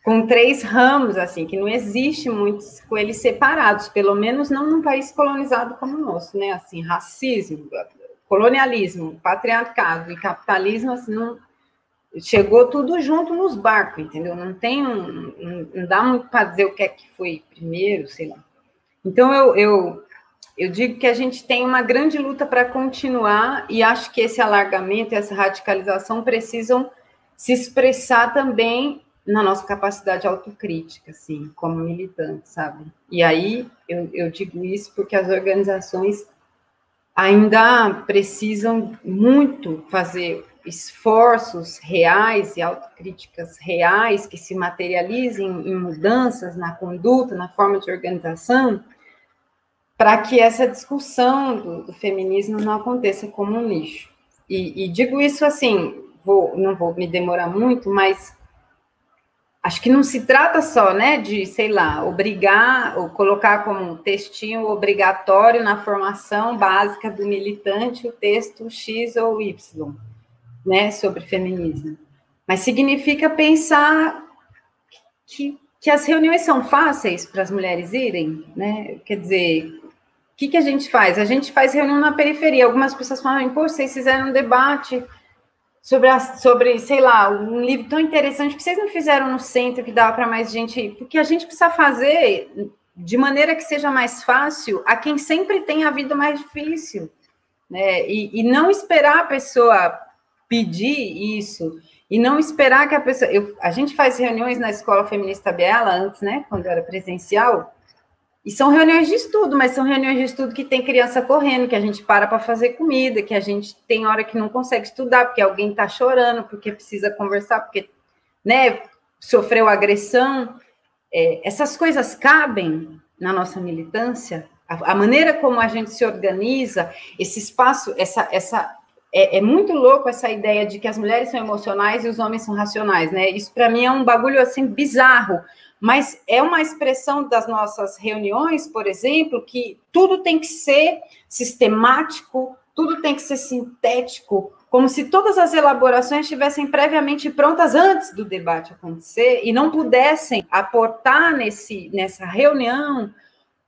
com três ramos, assim, que não existe muitos com eles separados, pelo menos não num país colonizado como o nosso, né? Assim, racismo, colonialismo, patriarcado e capitalismo, assim, não, chegou tudo junto nos barcos, entendeu? Não dá muito para dizer o que é que foi primeiro, sei lá. Então, eu digo que a gente tem uma grande luta para continuar e acho que esse alargamento, essa radicalização precisam se expressar também na nossa capacidade autocrítica, assim, como militante, sabe? E aí, eu digo isso porque as organizações ainda precisam muito fazer esforços reais e autocríticas reais que se materializem em mudanças na conduta, na forma de organização, para que essa discussão do feminismo não aconteça como um nicho. E digo isso assim, não vou me demorar muito, mas acho que não se trata só, né, de, sei lá, obrigar ou colocar como um textinho obrigatório na formação básica do militante o texto X ou Y, né, sobre feminismo. Mas significa pensar que as reuniões são fáceis para as mulheres irem, né? Quer dizer, o que a gente faz? A gente faz reunião na periferia. Algumas pessoas falam, pô, vocês fizeram um debate sobre, sei lá, um livro tão interessante que vocês não fizeram no centro, que dava para mais gente ir. Porque a gente precisa fazer de maneira que seja mais fácil a quem sempre tem a vida mais difícil, né? E não esperar a pessoa pedir isso, e não esperar que a pessoa... a gente faz reuniões na Escola Feminista Biela, antes, né, quando era presencial, e são reuniões de estudo, mas são reuniões de estudo que tem criança correndo, que a gente para fazer comida, que a gente tem hora que não consegue estudar, porque alguém está chorando, porque precisa conversar, porque, né, sofreu agressão. Essas coisas cabem na nossa militância, a maneira como a gente se organiza, esse espaço, é muito louco essa ideia de que as mulheres são emocionais e os homens são racionais, né? Isso, para mim, é um bagulho, assim, bizarro, mas é uma expressão das nossas reuniões, por exemplo, que tudo tem que ser sistemático, tudo tem que ser sintético, como se todas as elaborações estivessem previamente prontas antes do debate acontecer e não pudessem aportar nessa reunião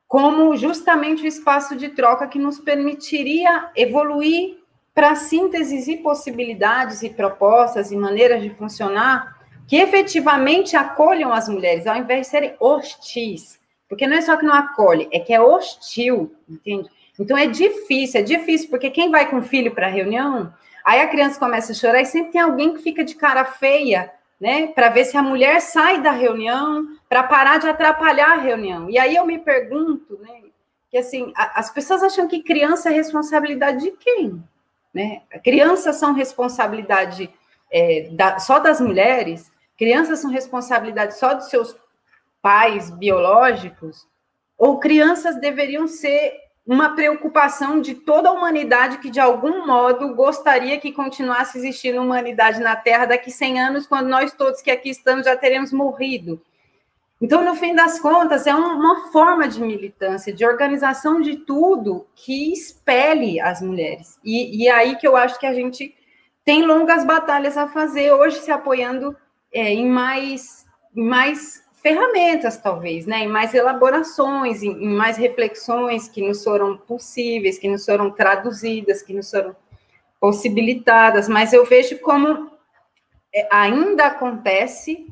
como justamente o espaço de troca que nos permitiria evoluir para sínteses e possibilidades e propostas e maneiras de funcionar que efetivamente acolham as mulheres, ao invés de serem hostis. Porque não é só que não acolhe, é que é hostil, entende? Então é difícil, porque quem vai com o filho para a reunião, aí a criança começa a chorar e sempre tem alguém que fica de cara feia, né, para ver se a mulher sai da reunião, para parar de atrapalhar a reunião. E aí eu me pergunto, né, que assim, as pessoas acham que criança é responsabilidade de quem? Né? Crianças são responsabilidade só das mulheres? Crianças são responsabilidade só dos seus pais biológicos? Ou crianças deveriam ser uma preocupação de toda a humanidade que, de algum modo, gostaria que continuasse existindo humanidade na Terra daqui 100 anos, quando nós todos que aqui estamos já teremos morrido? Então, no fim das contas, é uma forma de militância, de organização de tudo que espelhe as mulheres. E é aí que eu acho que a gente tem longas batalhas a fazer, hoje se apoiando em mais ferramentas, talvez, né? Em mais elaborações, em mais reflexões que nos foram possíveis, que nos foram traduzidas, que nos foram possibilitadas. Mas eu vejo como ainda acontece...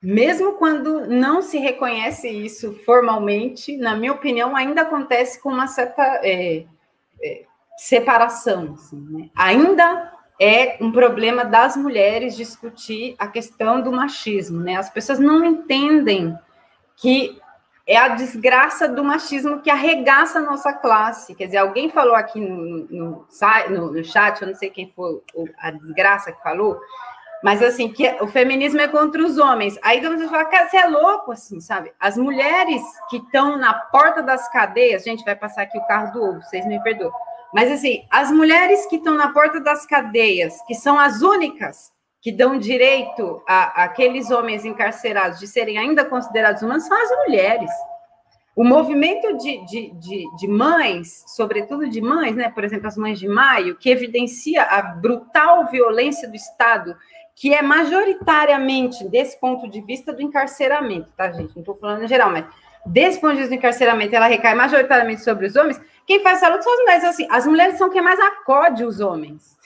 Mesmo quando não se reconhece isso formalmente, na minha opinião, ainda acontece com uma certa separação. Assim, né? Ainda é um problema das mulheres discutir a questão do machismo. Né? As pessoas não entendem que é a desgraça do machismo que arregaça a nossa classe. Quer dizer, alguém falou aqui no chat, eu não sei quem foi a desgraça que falou, mas, assim, que o feminismo é contra os homens. Aí vamos falar, cara, você é louco, assim, sabe? As mulheres que estão na porta das cadeias... Gente, vai passar aqui o carro do ovo, vocês me perdoam. Mas, assim, as mulheres que estão na porta das cadeias, que são as únicas que dão direito àqueles homens encarcerados de serem ainda considerados humanos, são as mulheres. O movimento de mães, sobretudo de mães, né? Por exemplo, as Mães de Maio, que evidencia a brutal violência do Estado, que é majoritariamente, desse ponto de vista, do encarceramento, tá, gente? Não estou falando em geral, mas desse ponto de vista do encarceramento, ela recai majoritariamente sobre os homens. Quem faz essa luta são as mulheres. Assim, as mulheres são quem mais acode os homens.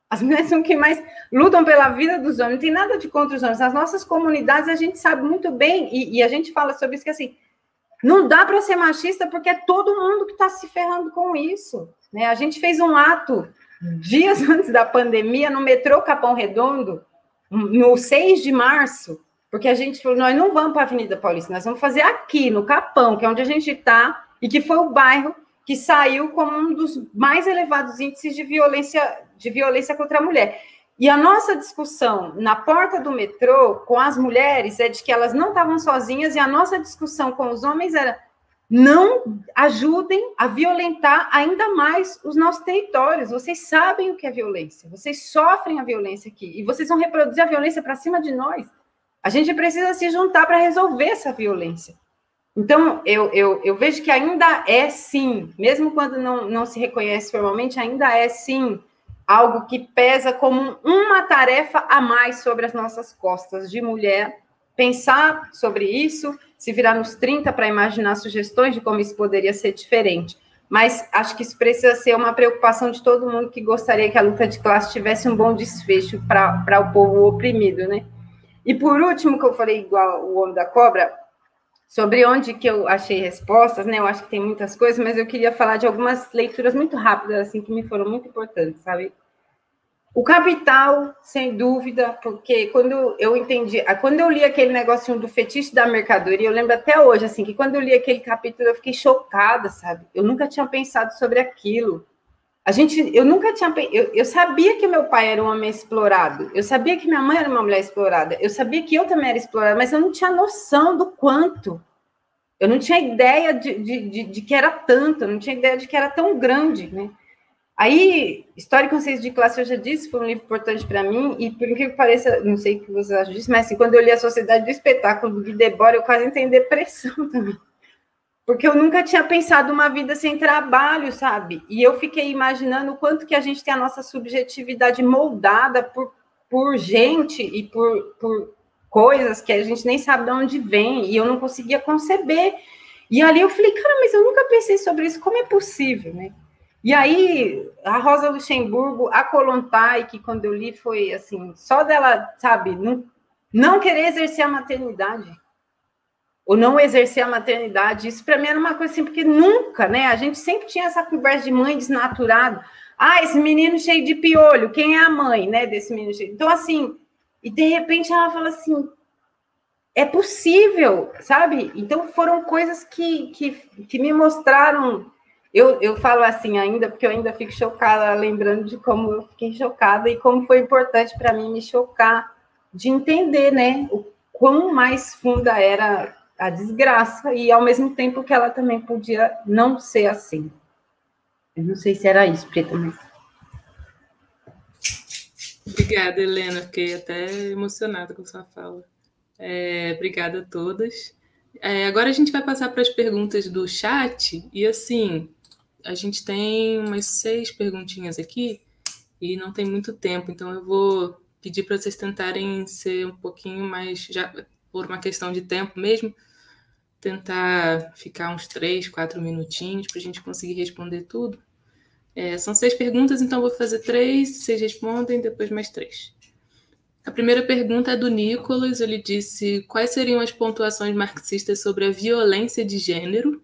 As mulheres são quem mais lutam pela vida dos homens. Não tem nada de contra os homens. Nas nossas comunidades, a gente sabe muito bem, e a gente fala sobre isso, que assim, não dá para ser machista porque é todo mundo que está se ferrando com isso. Né? A gente fez um ato dias antes da pandemia no metrô Capão Redondo, no 6 de março, porque a gente falou, nós não vamos para a Avenida Paulista, nós vamos fazer aqui, no Capão, que é onde a gente está, e que foi o bairro que saiu como um dos mais elevados índices de violência contra a mulher. E a nossa discussão na porta do metrô com as mulheres é de que elas não estavam sozinhas, e a nossa discussão com os homens era: não ajudem a violentar ainda mais os nossos territórios. Vocês sabem o que é violência, vocês sofrem a violência aqui, e vocês vão reproduzir a violência para cima de nós. A gente precisa se juntar para resolver essa violência. Então, eu vejo que ainda é, sim, mesmo quando não se reconhece formalmente, ainda é, sim, algo que pesa como uma tarefa a mais sobre as nossas costas de mulher, pensar sobre isso, se virar nos 30 para imaginar sugestões de como isso poderia ser diferente. Mas acho que isso precisa ser uma preocupação de todo mundo que gostaria que a luta de classe tivesse um bom desfecho para o povo oprimido, né? E por último, que eu falei igual o Homem da Cobra, sobre onde que eu achei respostas, né? Eu acho que tem muitas coisas, mas eu queria falar de algumas leituras muito rápidas, assim, que me foram muito importantes, sabe? O Capital, sem dúvida, porque quando eu entendi, quando eu li aquele negocinho do fetiche da mercadoria, eu lembro até hoje, assim, que quando eu li aquele capítulo, eu fiquei chocada, sabe? Eu nunca tinha pensado sobre aquilo. Eu nunca tinha, eu sabia que meu pai era um homem explorado, eu sabia que minha mãe era uma mulher explorada, eu sabia que eu também era explorada, mas eu não tinha noção do quanto. Eu não tinha ideia de que era tanto, eu não tinha ideia de que era tão grande, né? Aí, História e Conceitos de Classe, eu já disse, foi um livro importante para mim, e por incrível que pareça, não sei o que vocês acham disso, mas assim, quando eu li A Sociedade do Espetáculo, do Guy Debord, eu quase entrei em depressão também. Porque eu nunca tinha pensado uma vida sem trabalho, sabe? E eu fiquei imaginando o quanto que a gente tem a nossa subjetividade moldada por gente e por coisas que a gente nem sabe de onde vem, e eu não conseguia conceber. E ali eu falei, cara, mas eu nunca pensei sobre isso, como é possível, né? E aí, a Rosa Luxemburgo, a Kollontai, que quando eu li foi assim, só dela, sabe, não querer exercer a maternidade, ou não exercer a maternidade, isso para mim era uma coisa assim, porque nunca, né? A gente sempre tinha essa conversa de mãe desnaturada. Ah, esse menino cheio de piolho, quem é a mãe, né, desse menino cheio? Então, assim, e de repente ela fala assim, é possível, sabe? Então, foram coisas que me mostraram. Eu falo assim ainda, porque eu ainda fico chocada, lembrando de como eu fiquei chocada e como foi importante para mim me chocar, de entender, né, o quão mais funda era a desgraça, e ao mesmo tempo que ela também podia não ser assim. Eu não sei se era isso, Preta, mas... Obrigada, Helena. Fiquei até emocionada com sua fala. Obrigada a todas. Agora a gente vai passar para as perguntas do chat, e assim, a gente tem umas 6 perguntinhas aqui, e não tem muito tempo, então eu vou pedir para vocês tentarem ser um pouquinho mais, já por uma questão de tempo mesmo, tentar ficar uns 3, 4 minutinhos para a gente conseguir responder tudo. São 6 perguntas, então eu vou fazer 3, vocês respondem, depois mais 3. A primeira pergunta é do Nicolas, ele disse: quais seriam as pontuações marxistas sobre a violência de gênero?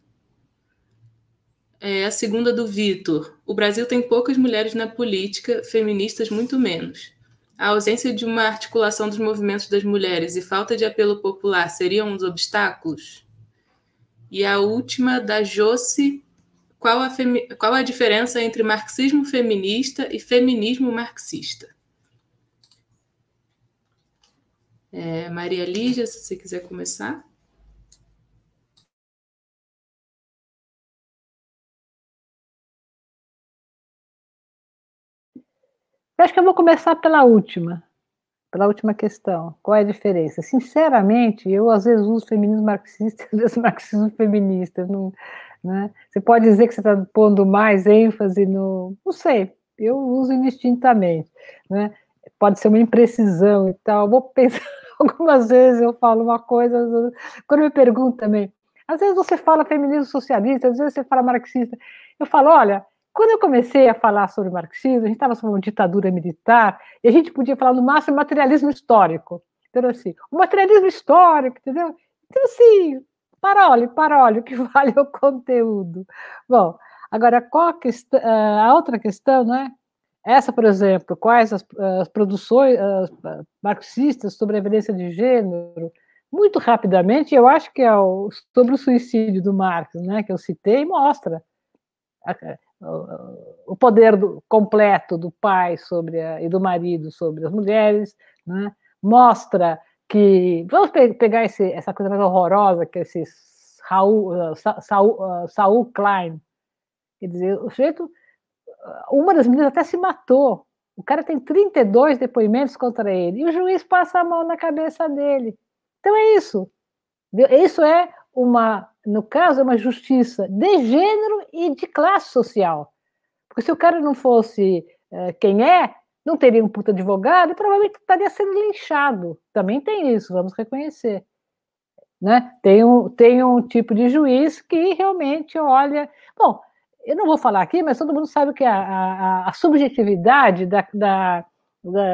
A segunda do Vitor: o Brasil tem poucas mulheres na política, feministas muito menos. A ausência de uma articulação dos movimentos das mulheres e falta de apelo popular seriam os obstáculos? E a última, da Josi: qual a diferença entre marxismo feminista e feminismo marxista? Maria Lígia, se você quiser começar. Eu acho que eu vou começar pela última questão. Qual é a diferença? Sinceramente, eu às vezes uso feminismo marxista, às vezes marxismo feminista. Não, né? Você pode dizer que você está pondo mais ênfase no... Não sei, eu uso indistintamente. Né? Pode ser uma imprecisão e tal. Vou pensar, algumas vezes eu falo uma coisa, quando me perguntam também, às vezes você fala feminismo socialista, às vezes você fala marxista. Eu falo, olha, quando eu comecei a falar sobre marxismo, a gente estava sobre uma ditadura militar, e a gente podia falar no máximo materialismo histórico. Então, assim, o materialismo histórico, entendeu? Então, assim, parole, o que vale é o conteúdo. Bom, agora, qual a outra questão, né? Essa, por exemplo, quais as produções marxistas sobre a violência de gênero? Muito rapidamente, eu acho que é sobre o suicídio do Marx, né, que eu citei, mostra o poder completo do pai e do marido sobre as mulheres, né? Mostra que... Vamos pegar essa coisa mais horrorosa, que é esse Saul Klein. Quer dizer, o sujeito... Uma das meninas até se matou. O cara tem 32 depoimentos contra ele. E o juiz passa a mão na cabeça dele. Então é isso. Isso é no caso, é uma justiça de gênero e de classe social. Porque se o cara não fosse quem é, não teria um puta advogado e provavelmente estaria sendo linchado. Também tem isso, vamos reconhecer. Né? Tem um tipo de juiz que realmente olha... Bom, eu não vou falar aqui, mas todo mundo sabe que a subjetividade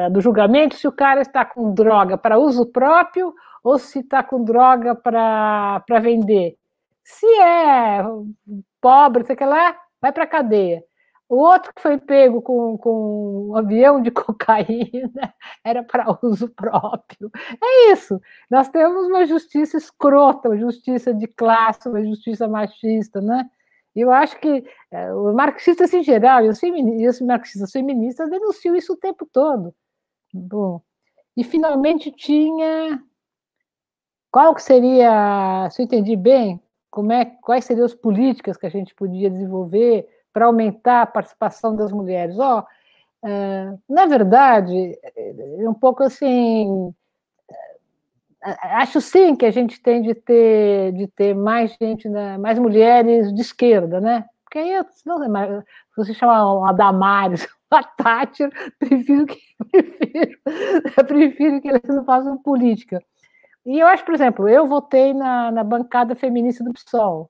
do julgamento, se o cara está com droga para uso próprio ou se está com droga para vender. Se é pobre, sei lá, vai para a cadeia. O outro que foi pego com um avião de cocaína era para uso próprio. É isso. Nós temos uma justiça escrota, uma justiça de classe, uma justiça machista, né? E eu acho que os marxistas em geral e os marxistas feministas denunciam isso o tempo todo. Bom, e finalmente tinha... Qual que seria, se eu entendi bem, quais seriam as políticas que a gente podia desenvolver para aumentar a participação das mulheres? Na verdade, é um pouco assim... Acho sim que a gente tem de ter mais gente, mais mulheres de esquerda, né? Porque aí, se você chamar uma Damares, uma Thatcher, prefiro que eles não façam política. E eu acho, por exemplo, eu votei na bancada feminista do PSOL.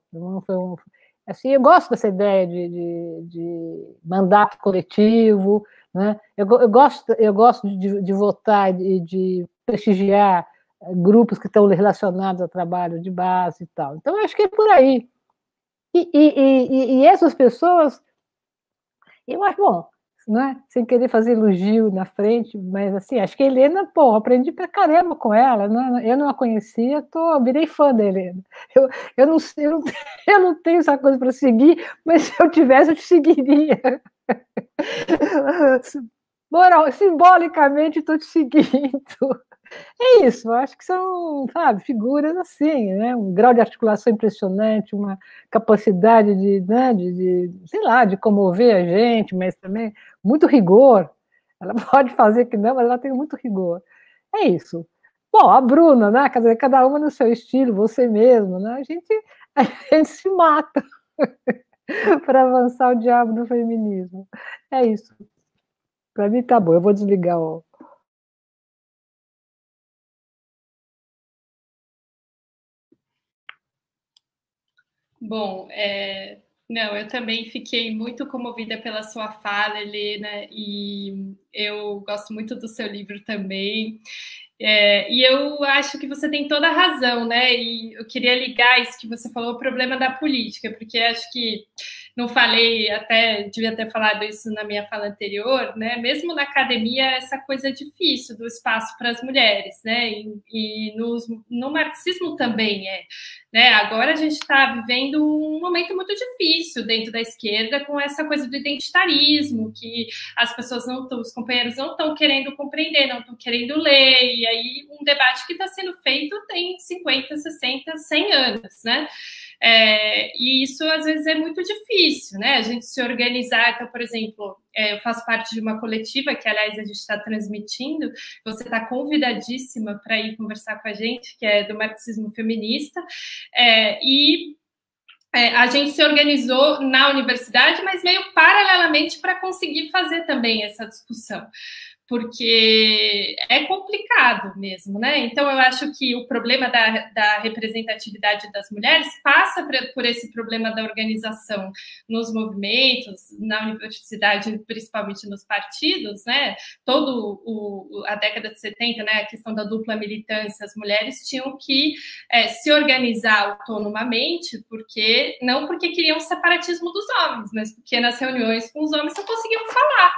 Assim, eu gosto dessa ideia de mandato coletivo, né? Eu gosto de votar e de prestigiar grupos que estão relacionados ao trabalho de base e tal. Então, eu acho que é por aí. E essas pessoas, eu acho, bom, né? Sem querer fazer elogio na frente, mas assim, acho que a Helena, pô, aprendi pra caramba com ela, né? Eu não a conhecia, virei fã da Helena. Eu não tenho essa coisa para seguir, mas se eu tivesse, eu te seguiria. Simbolicamente, estou te seguindo. É isso, eu acho que são, sabe, figuras assim, né? Um grau de articulação impressionante, uma capacidade sei lá, de comover a gente, mas também muito rigor. Ela pode fazer que não, mas ela tem muito rigor. É isso. Bom, a Bruna, né? Quer dizer, cada uma no seu estilo, você mesmo, né? A gente se mata para avançar o diabo do feminismo. É isso. Para mim tá bom, eu vou desligar o... Bom, não, eu também fiquei muito comovida pela sua fala, Helena, e eu gosto muito do seu livro também. E eu acho que você tem toda a razão, né? E eu queria ligar isso que você falou, o problema da política, porque acho que não falei, até devia ter falado isso na minha fala anterior, né? Mesmo na academia, essa coisa difícil do espaço para as mulheres, né? E no marxismo também né? Agora a gente está vivendo um momento muito difícil dentro da esquerda com essa coisa do identitarismo, que as pessoas os companheiros não estão querendo compreender, não estão querendo ler, e aí um debate que está sendo feito tem 50, 60, 100 anos, né? E isso às vezes é muito difícil, né? A gente se organizar. Então, por exemplo, eu faço parte de uma coletiva que, aliás, a gente está transmitindo. Você está convidadíssima para ir conversar com a gente, que é do marxismo feminista. A gente se organizou na universidade, mas meio paralelamente para conseguir fazer também essa discussão, porque é complicado mesmo, né? Então, eu acho que o problema da representatividade das mulheres passa por esse problema da organização nos movimentos, na universidade, principalmente nos partidos, né? A década de 70, né? A questão da dupla militância, as mulheres tinham que se organizar autonomamente, não porque queriam o separatismo dos homens, mas porque nas reuniões com os homens não conseguiam falar.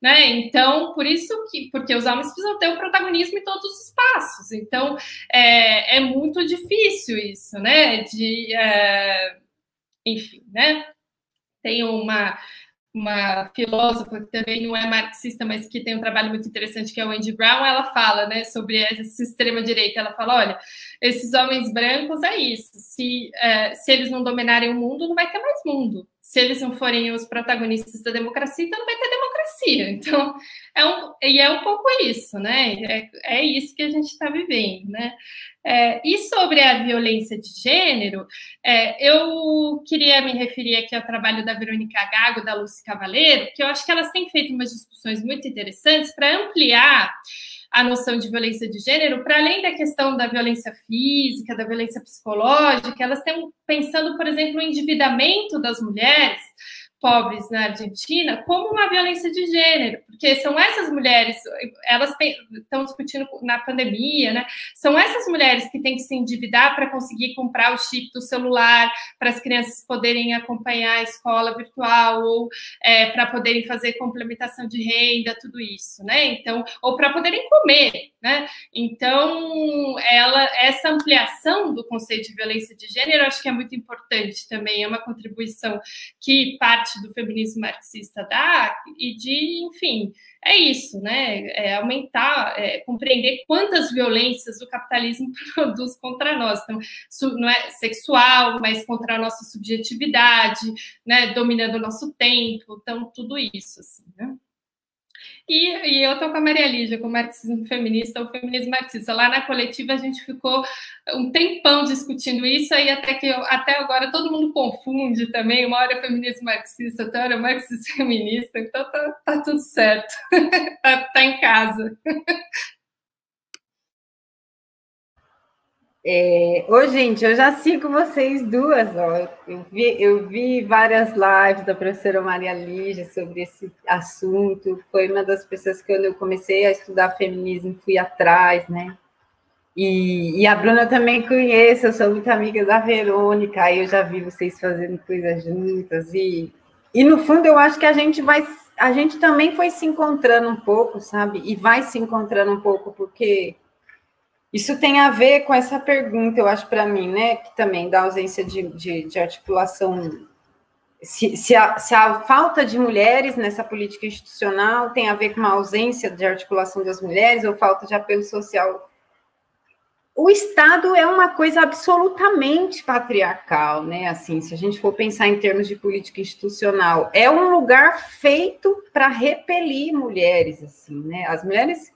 Né? Então, porque os homens precisam ter o protagonismo em todos os espaços. Então, é muito difícil isso, né? Enfim, né? Tem uma filósofa que também não é marxista, mas que tem um trabalho muito interessante, que é a Wendy Brown. Ela fala, né, sobre essa extrema-direita. Ela fala, olha, esses homens brancos é isso. Se eles não dominarem o mundo, não vai ter mais mundo. Se eles não forem os protagonistas da democracia, então não vai ter democracia. Então, é um pouco isso, né? É isso que a gente está vivendo, né? E sobre a violência de gênero, eu queria me referir aqui ao trabalho da Verônica Gago, da Lúcia Cavaleiro, que eu acho que elas têm feito umas discussões muito interessantes para ampliar a noção de violência de gênero, para além da questão da violência física, da violência psicológica, elas estão pensando, por exemplo, no endividamento das mulheres pobres na Argentina como uma violência de gênero, porque são essas mulheres, elas estão discutindo na pandemia, né? São essas mulheres que têm que se endividar para conseguir comprar o chip do celular, para as crianças poderem acompanhar a escola virtual, ou para poderem fazer complementação de renda, tudo isso, né? Então, ou para poderem comer, né? Então, essa ampliação do conceito de violência de gênero, acho que é muito importante também, é uma contribuição que parte do feminismo marxista dá, e de, enfim, é isso, né? Aumentar, compreender quantas violências o capitalismo produz contra nós. Então, não é sexual, mas contra a nossa subjetividade, né? Dominando o nosso tempo, então, tudo isso, assim, né? E eu estou com a Maria Lígia, com o marxismo feminista, o feminismo marxista. Lá na coletiva a gente ficou um tempão discutindo isso, aí até agora todo mundo confunde também, uma hora é feminismo marxista, outra hora é marxismo feminista, então tá tudo certo, tá em casa. Gente, eu já sigo vocês duas, ó. Eu vi várias lives da professora Maria Lígia sobre esse assunto, foi uma das pessoas que quando eu comecei a estudar feminismo, fui atrás, né? E a Bruna eu também conheço, eu sou muito amiga da Verônica, aí eu já vi vocês fazendo coisas juntas, e no fundo eu acho que a gente também foi se encontrando um pouco, sabe? E vai se encontrando um pouco, porque isso tem a ver com essa pergunta, eu acho, para mim, né, que também da ausência de articulação, se a falta de mulheres nessa política institucional tem a ver com uma ausência de articulação das mulheres ou falta de apelo social. O Estado é uma coisa absolutamente patriarcal, né, assim, se a gente for pensar em termos de política institucional, é um lugar feito para repelir mulheres, assim, né, as mulheres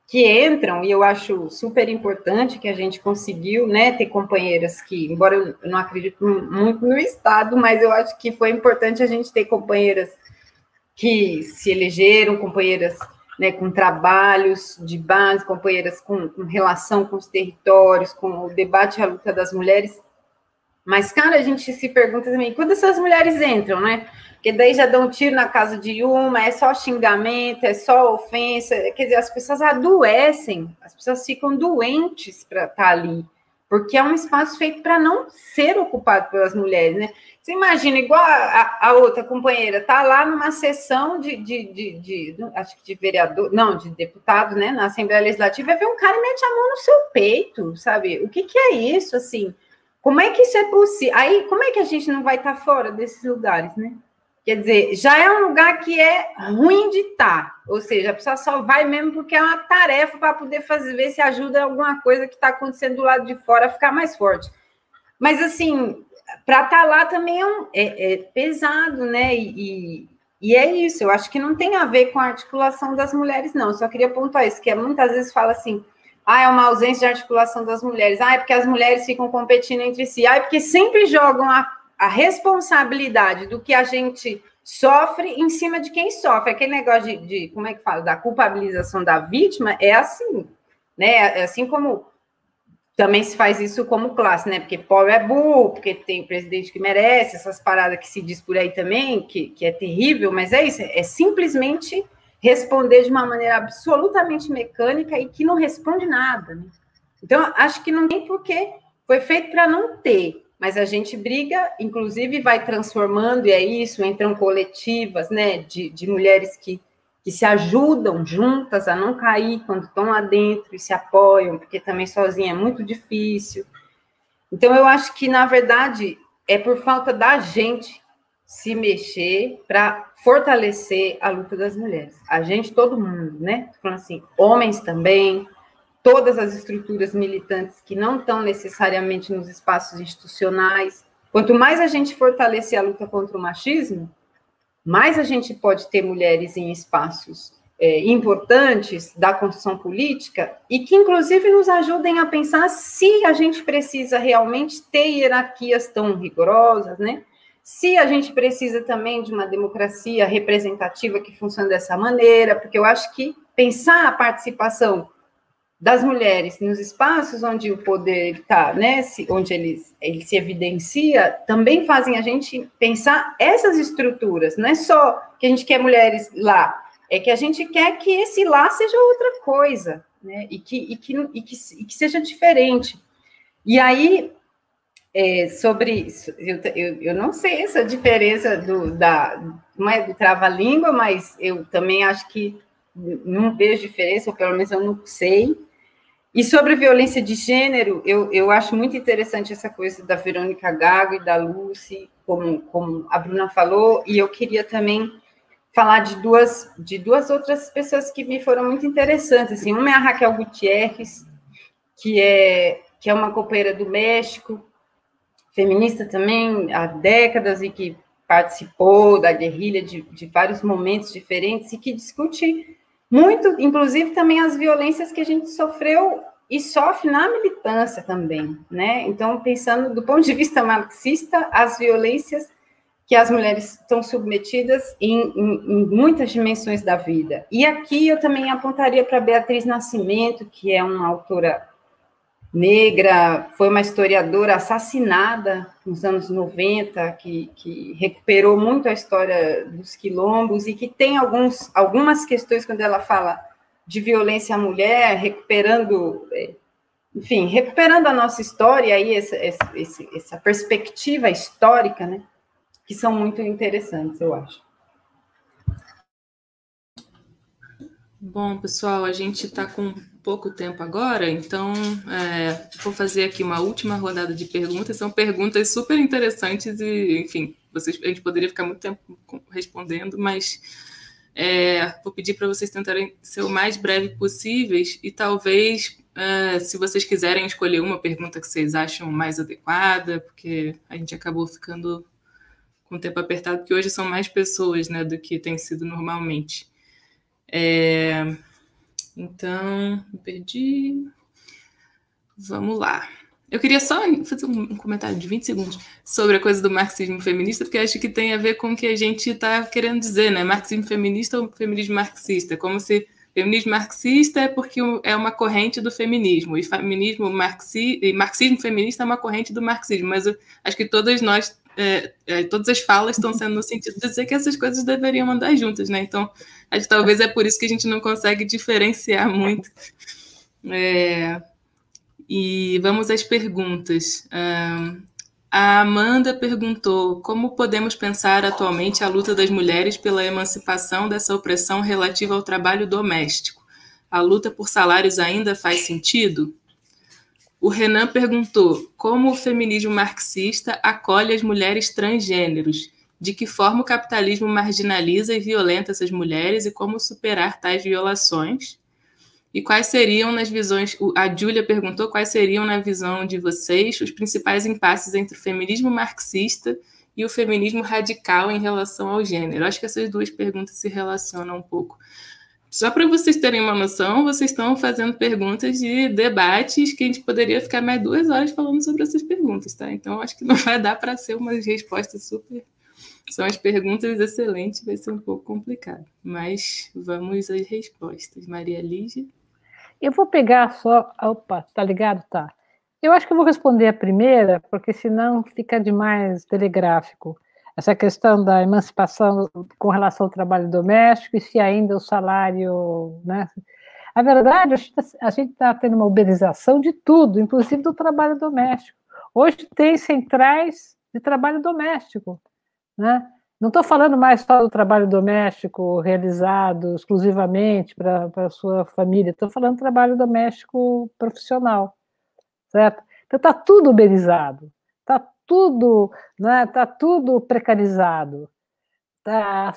que entram, e eu acho super importante que a gente conseguiu, né, ter companheiras que, embora eu não acredite muito no Estado, mas eu acho que foi importante a gente ter companheiras que se elegeram, companheiras, né, com trabalhos de base, companheiras com relação com os territórios, com o debate e a luta das mulheres. Mas, cara, a gente se pergunta também, quando essas mulheres entram, né? Porque daí já dão um tiro na casa de uma, é só xingamento, é só ofensa, quer dizer, as pessoas adoecem, as pessoas ficam doentes para estar ali, porque é um espaço feito para não ser ocupado pelas mulheres, né? Você imagina, igual a outra companheira, tá lá numa sessão acho que de vereador, não, de deputado, né, na Assembleia Legislativa, e vê um cara e mete a mão no seu peito, sabe? O que é isso, assim? Como é que isso é possível? Aí, como é que a gente não vai estar fora desses lugares, né? Quer dizer, já é um lugar que é ruim de estar, ou seja, a pessoa só vai mesmo porque é uma tarefa para poder ver se ajuda alguma coisa que está acontecendo do lado de fora a ficar mais forte. Mas, assim, para estar lá também é pesado, né? E é isso, eu acho que não tem a ver com a articulação das mulheres, não. Eu só queria pontuar isso, que muitas vezes fala assim, é uma ausência de articulação das mulheres, é porque as mulheres ficam competindo entre si, é porque sempre jogam a responsabilidade do que a gente sofre em cima de quem sofre. Aquele negócio de como é que fala, da culpabilização da vítima, é assim, né? É assim como também se faz isso como classe, né? Porque pobre é burro, porque tem presidente que merece, essas paradas que se diz por aí também, que é terrível, mas é isso, é simplesmente responder de uma maneira absolutamente mecânica e que não responde nada, né? Então, acho que não tem porquê, foi feito para não ter, mas a gente briga, inclusive vai transformando, e é isso, entram coletivas, né, de mulheres que se ajudam juntas a não cair quando estão lá dentro e se apoiam, porque também sozinha é muito difícil. Então, eu acho que, na verdade, é por falta da gente se mexer para fortalecer a luta das mulheres. A gente, todo mundo, né? Falando assim, homens também, todas as estruturas militantes que não estão necessariamente nos espaços institucionais. Quanto mais a gente fortalecer a luta contra o machismo, mais a gente pode ter mulheres em espaços importantes da construção política e que, inclusive, nos ajudem a pensar se a gente precisa realmente ter hierarquias tão rigorosas, né? Se a gente precisa também de uma democracia representativa que funcione dessa maneira, porque eu acho que pensar a participação das mulheres nos espaços onde o poder está, né, onde ele se evidencia, também fazem a gente pensar essas estruturas. Não é só que a gente quer mulheres lá, é que a gente quer que esse lá seja outra coisa, né, e que seja diferente. E aí, sobre eu não sei essa diferença não é do trava-língua, mas eu também acho que não vejo diferença, ou pelo menos eu não sei. E sobre violência de gênero, eu acho muito interessante essa coisa da Verônica Gago e da Lucy, como a Bruna falou, e eu queria também falar de duas outras pessoas que me foram muito interessantes. Assim, uma é a Raquel Gutierrez, que é uma companheira do México, feminista também há décadas e que participou da guerrilha de vários momentos diferentes e que discute muito, inclusive, também as violências que a gente sofreu e sofre na militância também, né? Então, pensando do ponto de vista marxista, as violências que as mulheres estão submetidas em muitas dimensões da vida. E aqui eu também apontaria para Beatriz Nascimento, que é uma autora negra, foi uma historiadora assassinada nos anos 90, que recuperou muito a história dos quilombos e que tem algumas questões quando ela fala de violência à mulher, recuperando a nossa história, aí essa perspectiva histórica, né, que são muito interessantes, eu acho. Bom, pessoal, a gente está com pouco tempo agora, então vou fazer aqui uma última rodada de perguntas. São perguntas super interessantes e, enfim, a gente poderia ficar muito tempo respondendo, mas vou pedir para vocês tentarem ser o mais breve possíveis e talvez, se vocês quiserem escolher uma pergunta que vocês acham mais adequada, porque a gente acabou ficando com o tempo apertado, porque hoje são mais pessoas, né, do que tem sido normalmente. Então, me perdi. Vamos lá. Eu queria só fazer um comentário de 20 segundos sobre a coisa do marxismo feminista, porque acho que tem a ver com o que a gente está querendo dizer, né? Marxismo feminista ou feminismo marxista? Como se feminismo marxista é porque é uma corrente do feminismo, e marxismo feminista é uma corrente do marxismo, mas eu acho que todas as falas estão sendo no sentido de dizer que essas coisas deveriam andar juntas, né? Então, acho que talvez é por isso que a gente não consegue diferenciar muito. E vamos às perguntas. A Amanda perguntou: como podemos pensar atualmente a luta das mulheres pela emancipação dessa opressão relativa ao trabalho doméstico? A luta por salários ainda faz sentido? O Renan perguntou: como o feminismo marxista acolhe as mulheres transgêneros? De que forma o capitalismo marginaliza e violenta essas mulheres e como superar tais violações? E quais seriam, nas visões... A Júlia perguntou quais seriam, na visão de vocês, os principais impasses entre o feminismo marxista e o feminismo radical em relação ao gênero. Acho que essas duas perguntas se relacionam um pouco. Só para vocês terem uma noção, vocês estão fazendo perguntas de debates que a gente poderia ficar mais 2 horas falando sobre essas perguntas, tá? Então, acho que não vai dar para ser umas respostas super... São as perguntas excelentes, vai ser um pouco complicado. Mas vamos às respostas. Maria Lígia? Eu vou pegar só... Opa, tá ligado? Tá. Eu acho que eu vou responder a primeira, porque senão fica demais telegráfico. Essa questão da emancipação com relação ao trabalho doméstico e se ainda o salário... Né? A verdade, a gente está tendo uma uberização de tudo, inclusive do trabalho doméstico. Hoje tem centrais de trabalho doméstico, né? Não estou falando mais só do trabalho doméstico realizado exclusivamente para a sua família, estou falando do trabalho doméstico profissional, certo? Então está tudo uberizado, Está tudo, né, tá tudo precarizado. Tá,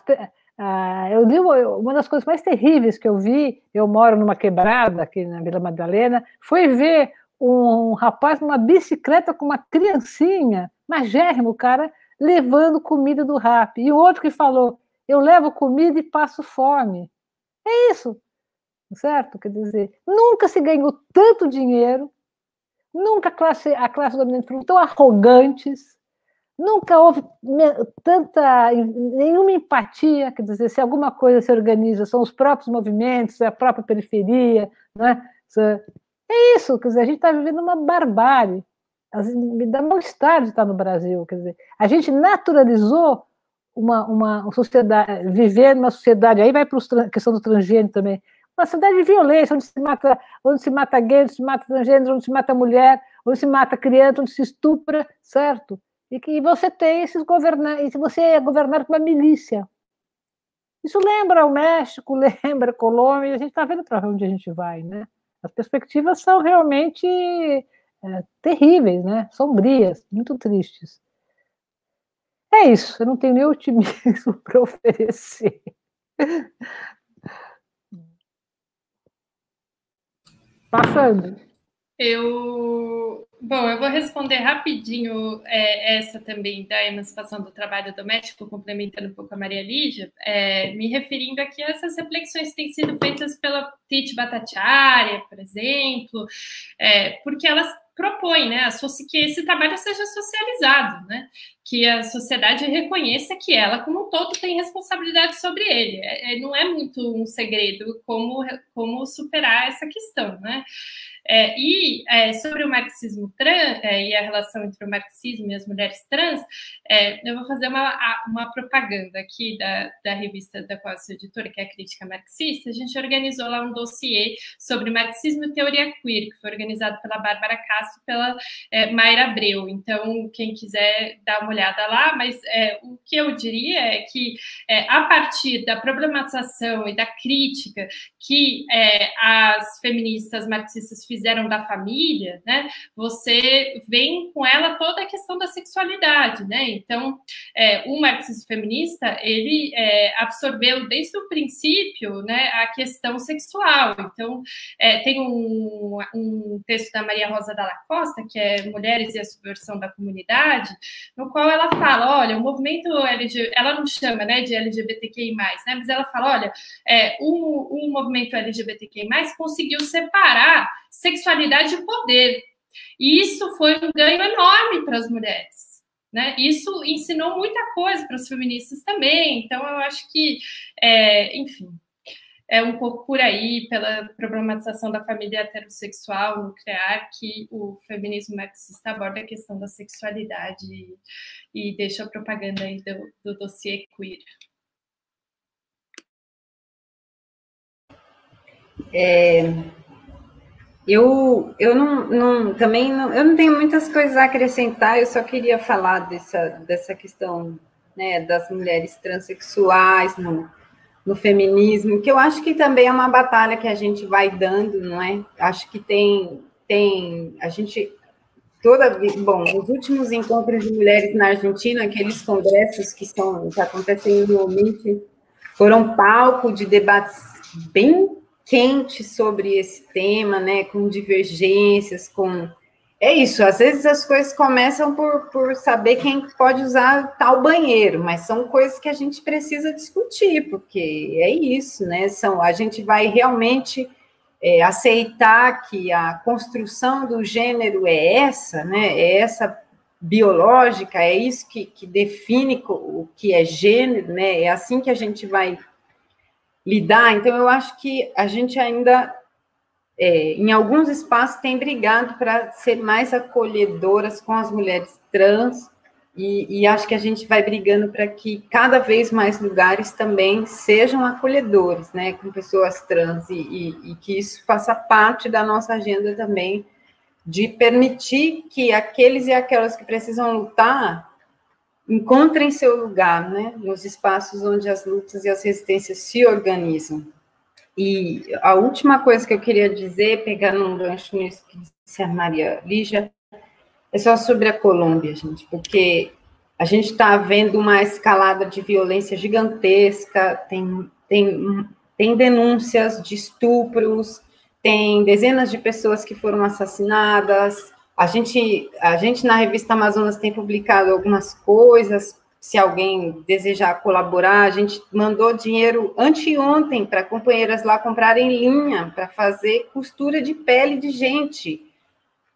eu li uma das coisas mais terríveis que eu vi, eu moro numa quebrada aqui na Vila Madalena, foi ver um rapaz numa bicicleta com uma criancinha, magérrimo, cara, levando comida do Rappi. E o outro que falou, eu levo comida e passo fome. É isso, certo? Quer dizer, nunca se ganhou tanto dinheiro, nunca a classe dominante foram tão arrogantes, nunca houve nenhuma empatia, quer dizer, se alguma coisa se organiza, são os próprios movimentos, é a própria periferia, né? É isso, quer dizer, a gente está vivendo uma barbárie. Me dá mal-estar de estar no Brasil, quer dizer, a gente naturalizou uma sociedade, viver numa sociedade, aí vai para a questão do transgênero também, uma sociedade de violência, onde se mata gay, onde se mata transgênero, onde se mata mulher, onde se mata criança, onde se estupra, certo? E que você tem esses governantes, e você é governado por uma milícia. Isso lembra o México, lembra a Colômbia, e a gente está vendo para onde a gente vai, né? As perspectivas são realmente terríveis, né? Sombrias, muito tristes. É isso, eu não tenho nem otimismo para oferecer. Passando. Bom, eu vou responder rapidinho essa também da emancipação do trabalho doméstico, complementando um pouco a Maria Lígia, me referindo aqui a essas reflexões que têm sido feitas pela Titi Bhattacharya, por exemplo, porque elas propõem, né, que esse trabalho seja socializado, né, que a sociedade reconheça que ela, como um todo, tem responsabilidade sobre ele. Não é muito um segredo como superar essa questão, né? Sobre o marxismo trans e a relação entre o marxismo e as mulheres trans, eu vou fazer uma propaganda aqui da revista da qual eu sou editora, que é a Crítica Marxista. A gente organizou lá um dossiê sobre marxismo e teoria queer, que foi organizado pela Bárbara Castro e pela Mayra Abreu. Então, quem quiser dar uma olhada lá, mas o que eu diria é que, a partir da problematização e da crítica que as feministas marxistas fizeram da família, né, você vem com ela toda a questão da sexualidade, né? Então, o marxismo feminista, ele absorveu desde o princípio, né, a questão sexual. Então, tem um texto da Maria Rosa Dalla Costa, que é Mulheres e a Subversão da Comunidade, no qual ela fala, olha, o movimento LGBT, ela não chama, né, de LGBTQI+, né, mas ela fala, olha, o movimento LGBTQI+, conseguiu separar sexualidade e poder. E isso foi um ganho enorme para as mulheres, né? Isso ensinou muita coisa para as feministas também. Então, eu acho que, enfim, é um pouco por aí, pela problematização da família heterossexual nuclear, que o feminismo marxista aborda a questão da sexualidade e deixa a propaganda aí do dossiê queer. Eu não tenho muitas coisas a acrescentar, eu só queria falar dessa questão, né, das mulheres transexuais no feminismo, que eu acho que também é uma batalha que a gente vai dando, não é? Acho que a gente bom, os últimos encontros de mulheres na Argentina, aqueles congressos que acontecem anualmente, foram palco de debates bem quente sobre esse tema, né, com divergências, é isso, às vezes as coisas começam por saber quem pode usar tal banheiro, mas são coisas que a gente precisa discutir, porque é isso, né, a gente vai realmente aceitar que a construção do gênero é essa, né, é essa biológica, é isso que define o que é gênero, né, é assim que a gente vai lidar. Então, eu acho que a gente ainda, em alguns espaços, tem brigado para ser mais acolhedoras com as mulheres trans, e acho que a gente vai brigando para que cada vez mais lugares também sejam acolhedores, né, com pessoas trans, e que isso faça parte da nossa agenda também, de permitir que aqueles e aquelas que precisam lutar encontrem seu lugar, né, nos espaços onde as lutas e as resistências se organizam. E a última coisa que eu queria dizer, pegando um gancho nisso que disse a Maria Lígia, É só sobre a Colômbia, gente, porque a gente está vendo uma escalada de violência gigantesca, tem denúncias de estupros, tem dezenas de pessoas que foram assassinadas. A gente na revista Amazonas tem publicado algumas coisas, se alguém desejar colaborar. A gente mandou dinheiro anteontem para companheiras lá comprarem linha para fazer costura de pele de gente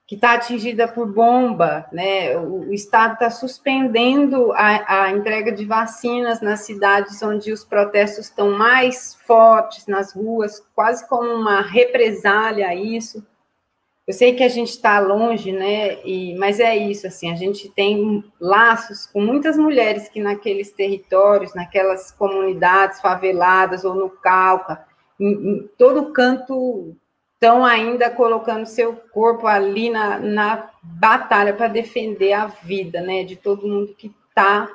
que está atingida por bomba, né? O Estado está suspendendo a entrega de vacinas nas cidades onde os protestos estão mais fortes, nas ruas, quase como uma represália a isso. Eu sei que a gente está longe, né? Mas é isso, assim, a gente tem laços com muitas mulheres que naqueles territórios, naquelas comunidades faveladas ou no Cauca, em todo canto, estão ainda colocando seu corpo ali na batalha para defender a vida, né, de todo mundo que está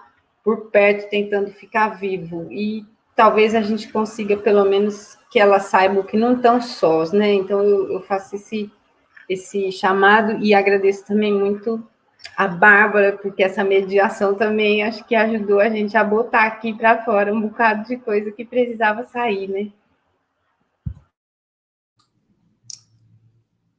por perto tentando ficar vivo. E talvez a gente consiga, pelo menos, que elas saibam que não estão sós, né? Então, eu faço esse chamado e agradeço também muito a Bárbara, porque essa mediação também acho que ajudou a gente a botar aqui para fora um bocado de coisa que precisava sair, né?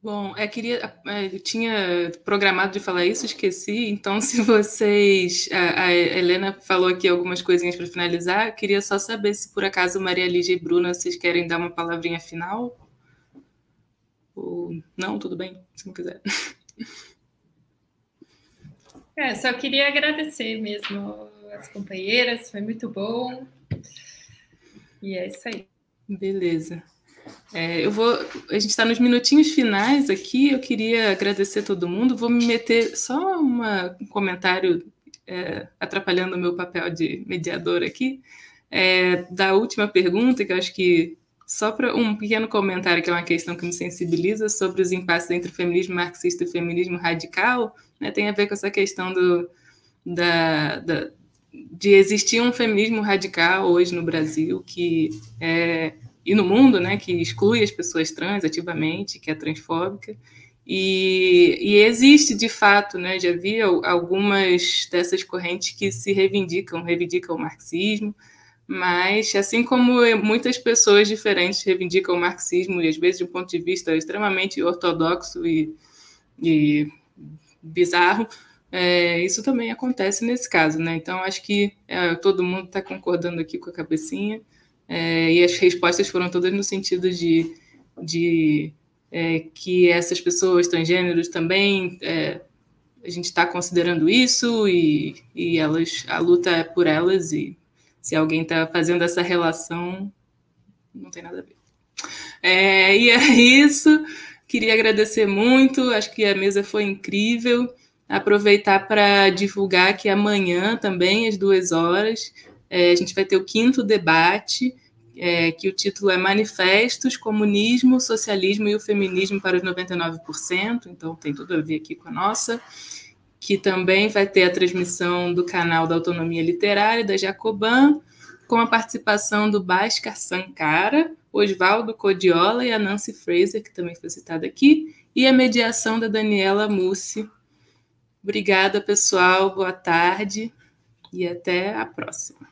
Bom, eu tinha programado de falar isso, esqueci. Então, se vocês... A Helena falou aqui algumas coisinhas para finalizar. Eu queria só saber se, por acaso, Maria Lígia e Bruna, vocês querem dar uma palavrinha final? Ou não? Tudo bem, se não quiser. Só queria agradecer mesmo as companheiras, foi muito bom. E é isso aí. Beleza. A gente está nos minutinhos finais aqui, eu queria agradecer a todo mundo, vou me meter só um comentário atrapalhando o meu papel de mediador aqui, da última pergunta, que eu acho que só para um pequeno comentário, que é uma questão que me sensibiliza, sobre os impasses entre o feminismo marxista e o feminismo radical, né, tem a ver com essa questão de existir um feminismo radical hoje no Brasil, e no mundo, né, que exclui as pessoas trans ativamente, que é transfóbica, e existe, de fato, né, já havia algumas dessas correntes que se reivindicam o marxismo, mas, assim como muitas pessoas diferentes reivindicam o marxismo, e às vezes de um ponto de vista extremamente ortodoxo e bizarro, isso também acontece nesse caso, né? Então, acho que todo mundo está concordando aqui com a cabecinha, e as respostas foram todas no sentido de que essas pessoas transgêneros também, a gente está considerando isso, e a luta é por elas, e se alguém está fazendo essa relação, não tem nada a ver. E é isso, queria agradecer muito, acho que a mesa foi incrível, aproveitar para divulgar que amanhã também, às 2h, a gente vai ter o 5º debate, que o título é Manifestos, Comunismo, Socialismo e o Feminismo para os 99%, então tem tudo a ver aqui com a nossa, que também vai ter a transmissão do canal da Autonomia Literária, da Jacobam, com a participação do Bhaskar Sankara, Oswaldo Codiola e a Nancy Fraser, que também foi citada aqui, e a mediação da Daniela Mussi. Obrigada, pessoal, boa tarde e até a próxima.